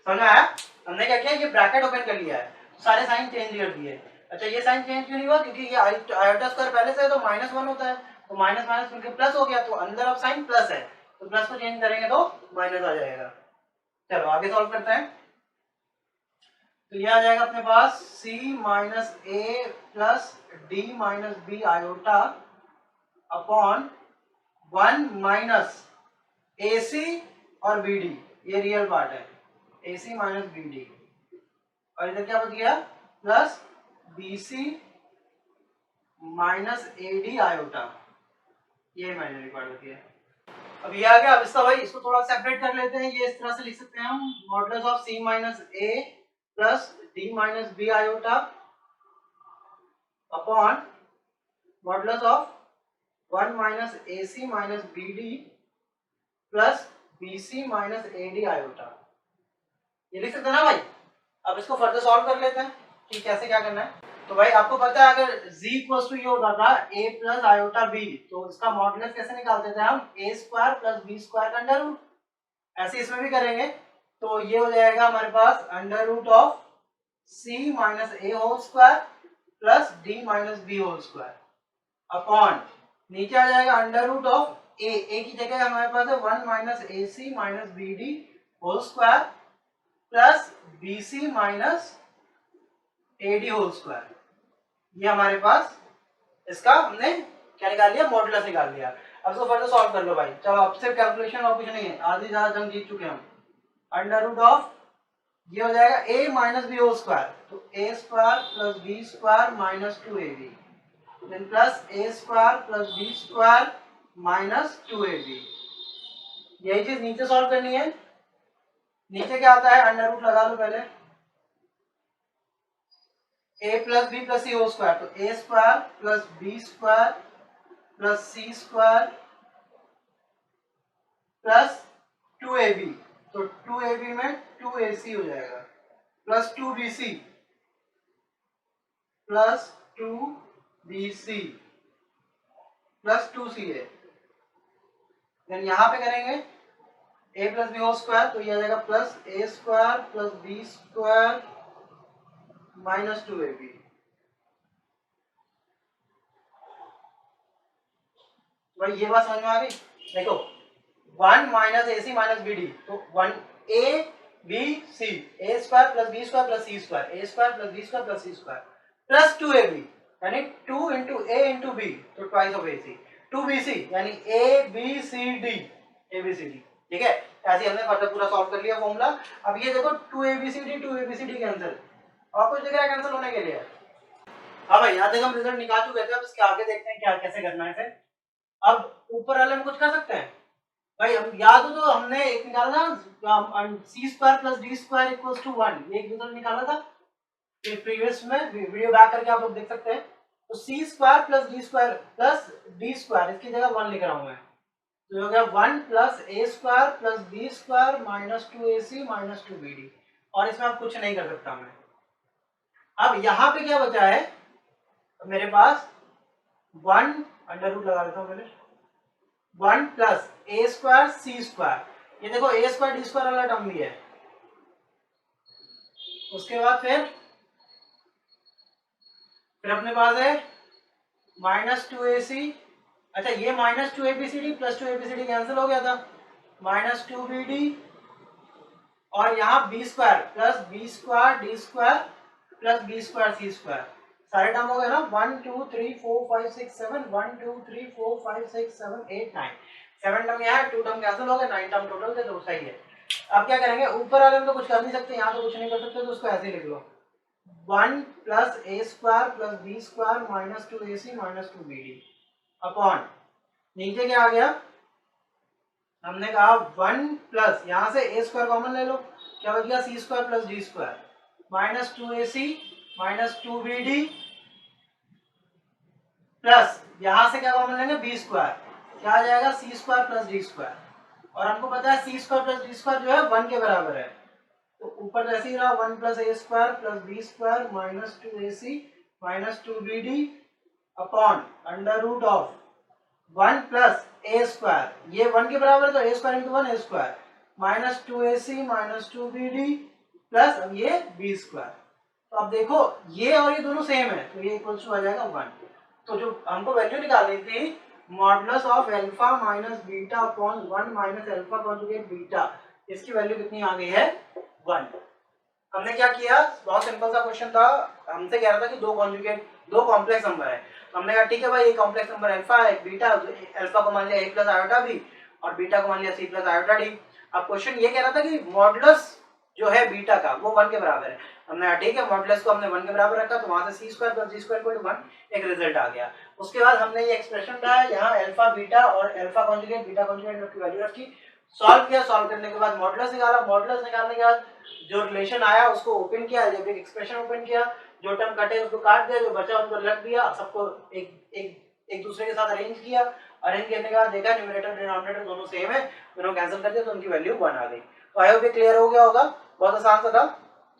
समझ में आया। हमने क्या किया, ये ब्रैकेट ओपन कर लिया है, सारे साइन चेंज कर दिए, अच्छा ये साइन चेंज क्यों नहीं हुआ, क्योंकि ये आयोटा स्क्वायर पहले से है तो -1 होता है, तो माइनस माइनस मिलकर प्लस हो गया, तो अंदर अब साइन प्लस है, तो प्लस को चेंज करेंगे तो माइनस आ जाएगा। चलो आगे सॉल्व करते हैं। तो ये आ जाएगा अपने पास c minus A plus D minus B iota upon 1 minus A C और बी डी, ये रियल पार्ट है, A C minus B D, और इधर क्या बच गया plus B C minus A D iota, ये इमेजिनरी पार्ट बच गया। अब ये आ गया, अब इसका भाई इसको थोड़ा सेपरेट कर लेते हैं, ये इस तरह से लिख सकते हैं हम modulus of C minus A plus D minus B iota upon modulus of 1 minus A C minus B D plus B C minus A D iota, ये लिख सकते हैं ना भाई। अब इसको फर्दर सॉल्व कर लेते हैं कि कैसे क्या करना है। तो भाई आपको पता है अगर z इक्वल्स टू ये होता था a प्लस आयोटा b, तो इसका मॉडुलस कैसे निकालते थे हम, a square plus b square का अंडर रूट, ऐसे इसमें भी करेंगे, तो ये हो जाएगा हमारे पास under root of c minus A whole square plus d minus B whole square upon नीचे आ जाएगा अंडर रूट ऑफ a की जगह हमारे पास है 1 minus A C minus B D whole square plus B C minus A D whole square, ये हमारे पास इसका हमने क्या निकाल लिया, मॉडुलस निकाल लिया। अब इसको फर्दर सॉल्व कर लो भाई, चलो अब सिर्फ कैलकुलेशन और कुछ नहीं है, आधी ज्यादा जंग जीत चुके हम। अंडर रूट ऑफ ये हो जाएगा a minus B whole square, तो a square plus B square minus 2ab then plus a square plus B square minus 2ab, यही चीज नीचे सॉल्व करनी है। नीचे क्या आता है, अंडर रूट लगा लो पहले, a plus B plus C whole square, तो a square plus B square plus C square plus 2ab, तो 2ab में 2ac हो जाएगा plus 2bc plus 2bc plus 2ca, then यहां पे करेंगे a plus B whole square, तो ये आ जाएगा plus a square plus B square minus 2ab, भाई ये बात समझ में आ गई। देखो 1 minus A C minus B D, तो 1 A B C, A square plus B square plus C square, A square plus B square plus C square plus 2ab यानी 2 इंटू ए इंटू बी, तो twice of A C, 2bc यानी A B C D, A B C D, ठीक है। ऐसे हमने फर्दर पूरा सॉल्व कर लिया फॉर्मूला। अब ये देखो 2abcd 2abcd कैंसिल, और कुछ दिख रहा है कैंसिल होने के लिए। हाँ भाई यहाँ तक हम रिजल्ट निकाल चुके थे, अब इसके आगे देखते हैं क्या कैसे करना है इसे। अब ऊपर वाले में कुछ कर सकते हैं भाई, हम याद हो तो हमने एक निकाला था C square plus D square equals to 1, ये एक रिजल्ट निकाला था ये प्रीवियस में, वीडियो बैक करके आप लोग देख सकते हैं। तो C square plus D square plus D square, इसकी जगह 1 लिख रहा हूं मैं, तो हो गया 1 plus A square plus B square minus 2ac minus 2bd, और इसमें अब कुछ नहीं कर सकता मैं। अब यहाँ पे क्या बचा है मेरे पास, 1 अंडर रूट लगा देता हूँ पहले, 1 plus A square C square, ये देखो ए स्क्वायर डी स्क्वायर वाला टर्म भी है, उसके बाद फिर अपने पास है माइनस 2ac, अच्छा ये minus 2abcd plus 2abcd cancel हो गया था, माइनस 2bd, और यहाँ B square plus B square D square plus B square C square, सारे टर्म हो गए ना, 1 2 3 4 5 6 7 1 2 3 4 5 6 7 8 9, 7 टर्म यहाँ है, 2 टर्म कैंसिल हो गए, 9 टर्म टोटल थे, तो सही है। अब क्या करेंगे, ऊपर वाले में तो कुछ कर नहीं सकते, यहाँ तो कुछ नहीं कर सकते, तो उसको ऐसे ही लिख लो, 1 plus A square plus B square minus 2ac minus 2bd upon नीचे क्या आ गया, हमने कहा 1 प्लस यहाँ से ए स्क्वायर कॉमन ले लो, क्या बच गया C square plus D square minus 2ac minus 2bd plus यहाँ से क्या कॉमन लेंगे बी स्क्वायर, क्या आ जाएगा सी स्क्वायर प्लस डी स्क्वायर, और हमको पता है सी स्क्वायर प्लस डी स्क्वायर जो है 1 के बराबर है, तो ऊपर जैसे ही रहा 1 plus A square plus B square minus 2ac minus 2bd upon under root of 1 plus A square, ये 1 के बराबर है तो A square into 1 A square minus 2ac minus 2bd plus अब ये बी स्क्वायर, तो अब देखो ये और ये दोनों सेम है, तो ये इक्वल्स टू आ जाएगा 1। तो जो हमको वैल्यू निकालनी थी modulus of alpha minus beta upon 1 minus alpha conjugate beta, इसकी वैल्यू कितनी आ गई है 1। हमने क्या किया, बहुत सिंपल सा क्वेश्चन था, हमसे कह रहा था कि दो कॉम्प्लेक्स नंबर है, तो हमने कहा ठीक है भाई ये कॉम्प्लेक्स नंबर अल्फा है बीटा, अल्फा को मान लिया a प्लस आयोटा बी और बीटा को मान लिया c प्लस आयोटा डी। अब क्वेश्चन ये कह रहा था कि मॉडुलस जो है बीटा का वो 1 के बराबर है, हमने कहा ठीक है मॉडुलस को हमने 1 के बराबर रखा, तो वहां से c square plus d square equal to 1 एक रिजल्ट आ गया। उसके बाद हमने ये एक्सप्रेशन लाया, यहाँ अल्फा बीटा और अल्फा कॉन्जुगेट बीटा कॉन्जुगेट की वैल्यू रखी, सॉल्व किया, सॉल्व करने के बाद मॉडुलस निकाला, मॉडुलस निकालने के बाद जो रिलेशन आया उसको ओपन किया, जब एक एक्सप्रेशन ओपन किया, जो टर्म कटे उसको काट दिया, जो बचा उनको रख दिया, सबको एक दूसरे के साथ अरेंज किया, अरेंज करने के बाद देखा न्यूमरेटर डिनोमिनेटर दोनों सेम है, दोनों कैंसिल कर दिया तो उनकी वैल्यू 1 आ गई। तो आई होप ये क्लियर हो गया होगा, बहुत आसान सा था।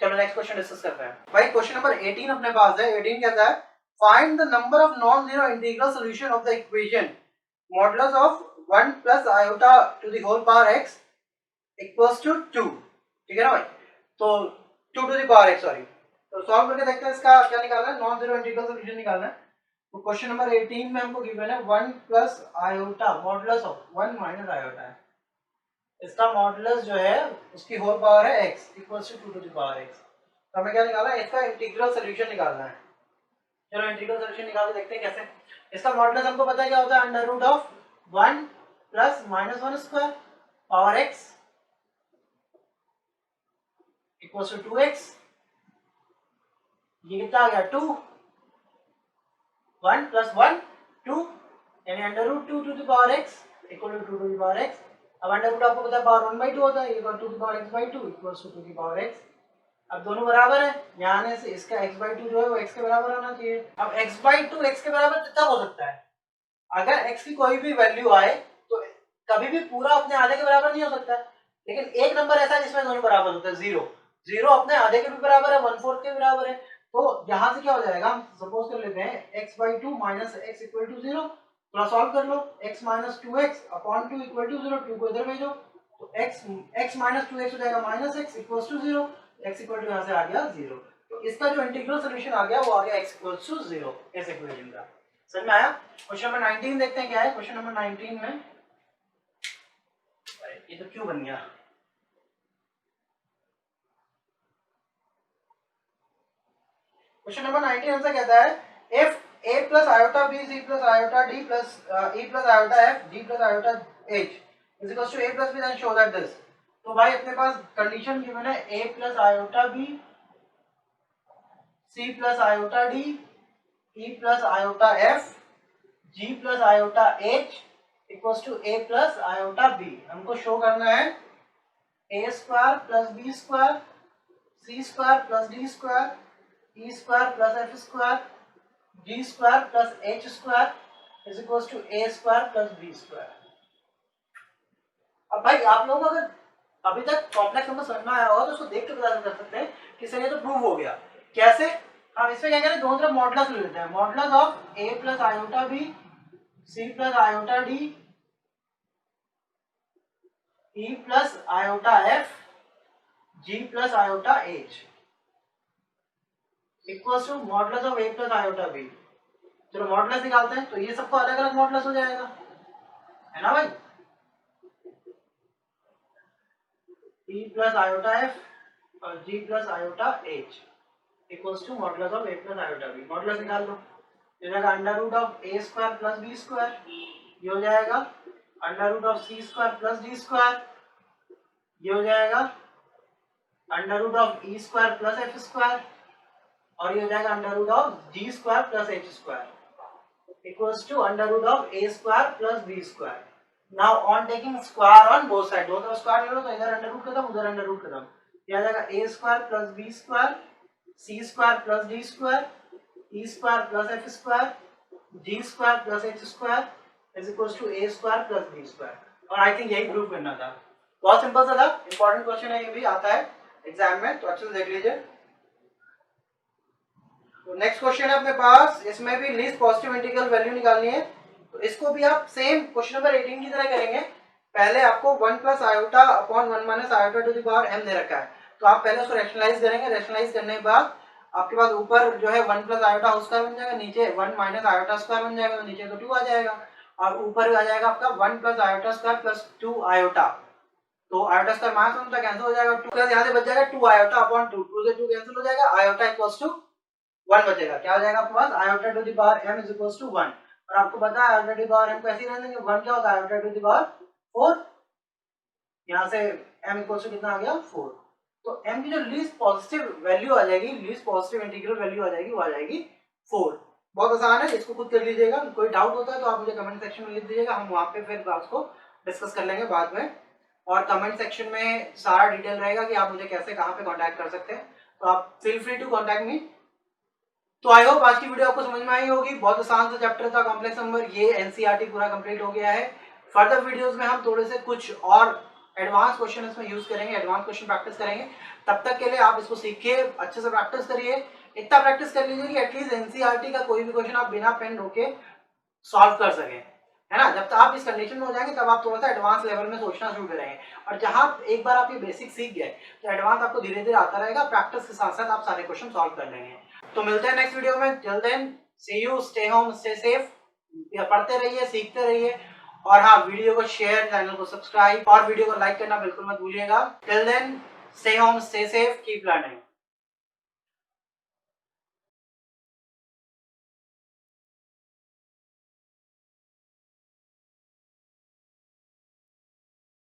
चलो नेक्स्ट क्वेश्चन डिस्कस करते हैं। भाई क्वेश्चन नंबर 18 अपने पास है। 18 कहता है find the number of non zero integral solution of the equation modulus of 1 plus iota to the whole power x equals to 2। ठीक है ना भाई, तो 2 to the power x, sorry, तो सॉल्व करके देखते हैं इसका क्या निकालना है, नॉन जीरो इंटीग्रल सॉल्यूशन निकालना है। तो क्वेश्चन नंबर 18 में हमको गिवन है 1 plus iota modulus of 1 minus iota है, इसका मॉडुलस जो है उसकी होल पावर है x equals to 2 to the power x। तो हमें क्या निकालना है, इसका इंटीग्रल सॉल्यूशन निकालना है। चलो इंटीग्रल सॉल्यूशन निकाल के देखते हैं कैसे। इसका मॉडुलस हमको पता है क्या होता है, under root of 1 plus minus 1 square power x equals to 2x। ये कितना आ गया 2, 1 प्लस 1 2, यानी under root 2 to the power x equal to 2 to the power x। अब अंडर रूट आपको पता है पावर 1/2 होता है, ये 2 to the power x/2 equals to 2 की पावर x। अब दोनों बराबर है, यहाँ आने से इसका x/2 जो है वो x के बराबर होना चाहिए। अब x/2 x के बराबर कितना हो सकता है, अगर x की कोई भी वैल्यू आए तो कभी भी पूरा अपने आधे के बराबर नहीं हो सकता, लेकिन एक नंबर ऐसा है जिसमें दोनों बराबर होते हैं, 0 0 अपने आधे के भी बराबर है, 1/4 के बराबर है। तो यहाँ से क्या हो जाएगा, हम सपोज कर लेते हैं x/2 minus x equal to 0, थोड़ा सॉल्व कर लो, x minus 2x upon 2 equal to 0, 2 को इधर भेजो तो x माइनस 2x हो जाएगा minus x equal to 0, x equal to यहाँ से आ गया 0। तो इसका जो इंटीग्रल सॉल्यूशन आ गया वो आ गया x इक्वल टू 0 इस इक्वेशन का। समझ में आया। क्वेश्चन नंबर 19 देखते हैं क्या है। क्वेश्चन नंबर 19 में ये तो क्यों बन गया, क्वेश्चन नंबर 19 हमसे कहता है if a plus iota b c plus iota d plus e plus iota f d plus iota h is equal to a plus b, then show that this. तो भाई अपने पास कंडीशन गिवन है a plus iota b c plus iota d e plus iota f g plus iota h equals to a plus iota b। हमको शो करना है a square plus b square c square plus d square e square plus f square g square plus h square is equals to a square plus b square. अब भाई आप लोगों को अगर अभी तक कॉम्प्लेक्स नंबर समझ में आया होगा तो उसको देख के पता कर सकते हैं कि सर ये तो प्रूव हो गया। कैसे, हम इसमें क्या करें, दोनों तरफ मॉडुलस ले लेते हैं, modulus of a plus iota b c plus iota d e plus iota f g plus iota h equals to modulus of a plus iota b। चलो मॉडुलस निकालते हैं, तो ये सबको अलग अलग मॉडुलस हो जाएगा, है ना भाई। e प्लस आयोटा f और g plus iota h equals to modulus of a plus iota b। Modulus निकाल लो, ये जाएगा under root of a square plus b square, ये हो जाएगा under root of c square plus d square, ये हो जाएगा under root of e square plus f square, और ये हो जाएगा under root of g square plus h square equals to under root of a square plus b square. Now on taking square on both side, दोनों तरफ स्क्वायर ले लो तो इधर अंडर रूट खत्म उधर अंडर रूट खत्म, ये आ जाएगा a square plus b square c square plus d square e square plus f square g square plus h square is equals to a square plus b square. और आई थिंक यही प्रूव करना था, बहुत सिंपल सा था, इंपॉर्टेंट क्वेश्चन है, ये भी आता है एग्जाम में, तो अच्छे से देख लीजिए। तो नेक्स्ट क्वेश्चन है अपने पास, इसमें भी लीस्ट पॉजिटिव इंटीग्रल वैल्यू निकालनी है। तो इसको भी आप सेम क्वेश्चन नंबर 18 की तरह करेंगे। पहले आपको 1 plus iota upon 1 minus iota to the power m दे रखा है, तो आप पहले उसको रैशनलाइज करेंगे, रैशनलाइज करने के बाद आपके पास ऊपर जो है 1 प्लस आयोटा होल स्क्वायर बन जाएगा, नीचे 1 माइनस आयोटा स्क्वायर बन जाएगा, तो नीचे तो 2 आ जाएगा, और ऊपर आ जाएगा आपका 1 plus iota square plus 2 iota, तो आयोटा स्क्वायर माइनस 1 तो कैंसिल हो जाएगा, 2 प्लस यहाँ से बच जाएगा 2 आयोटा अपॉन 2, 2 से 2 कैंसिल हो जाएगा, आयोटा इक्वल्स टू 1 बचेगा। क्या हो जाएगा आपके पास, iota to the power m is equals to 1, और आपको पता है iota to the power m को ऐसे ही रहने देंगे, 1 क्या होता है आयोटा टू द पावर 4, यहाँ से m इक्वल्स टू कितना आ गया 4, तो m की जो लीस्ट पॉजिटिव वैल्यू आ जाएगी, लीस्ट पॉजिटिव इंटीग्रल वैल्यू आ जाएगी, वो आ जाएगी 4। बहुत आसान है, इसको खुद कर लीजिएगा, कोई डाउट होता है तो आप मुझे कमेंट सेक्शन में लिख दीजिएगा, हम वहाँ पे फिर उसको डिस्कस कर लेंगे बाद में, और कमेंट सेक्शन में सारा डिटेल रहेगा कि आप मुझे कैसे कहाँ पे कांटेक्ट कर सकते हैं, तो आप feel free to contact me. तो आई होप आज की वीडियो आपको समझ में आई होगी, बहुत आसान सा चैप्टर था कॉम्प्लेक्स नंबर, ये एनसीईआरटी पूरा कंप्लीट हो गया है। फर्दर वीडियोस में हम थोड़े से कुछ और एडवांस क्वेश्चन इसमें यूज करेंगे, एडवांस क्वेश्चन प्रैक्टिस करेंगे, तब तक के लिए आप इसको सीखिए, अच्छे से प्रैक्टिस करिए, इतना प्रैक्टिस कर लीजिए कि एटलीस्ट एनसीईआरटी का कोई भी क्वेश्चन आप बिना पेन रोके सॉल्व कर सकें, है ना। जब तक आप इस कंडीशन में हो जाएंगे तब आप थोड़ा सा एडवांस लेवल में सोचना शुरू करेंगे, और जहां एक बार आप ये बेसिक सीख गए तो एडवांस आपको धीरे धीरे आता रहेगा, प्रैक्टिस के साथ साथ आप सारे क्वेश्चन सॉल्व कर लेंगे। तो मिलते हैं नेक्स्ट वीडियो में, till then see you, stay home, stay safe, पढ़ते रहिए, सीखते रहिए, और हाँ वीडियो को शेयर, चैनल को सब्सक्राइब और वीडियो को लाइक करना बिल्कुल मत भूलिएगा। Till then stay home, stay safe, keep learning.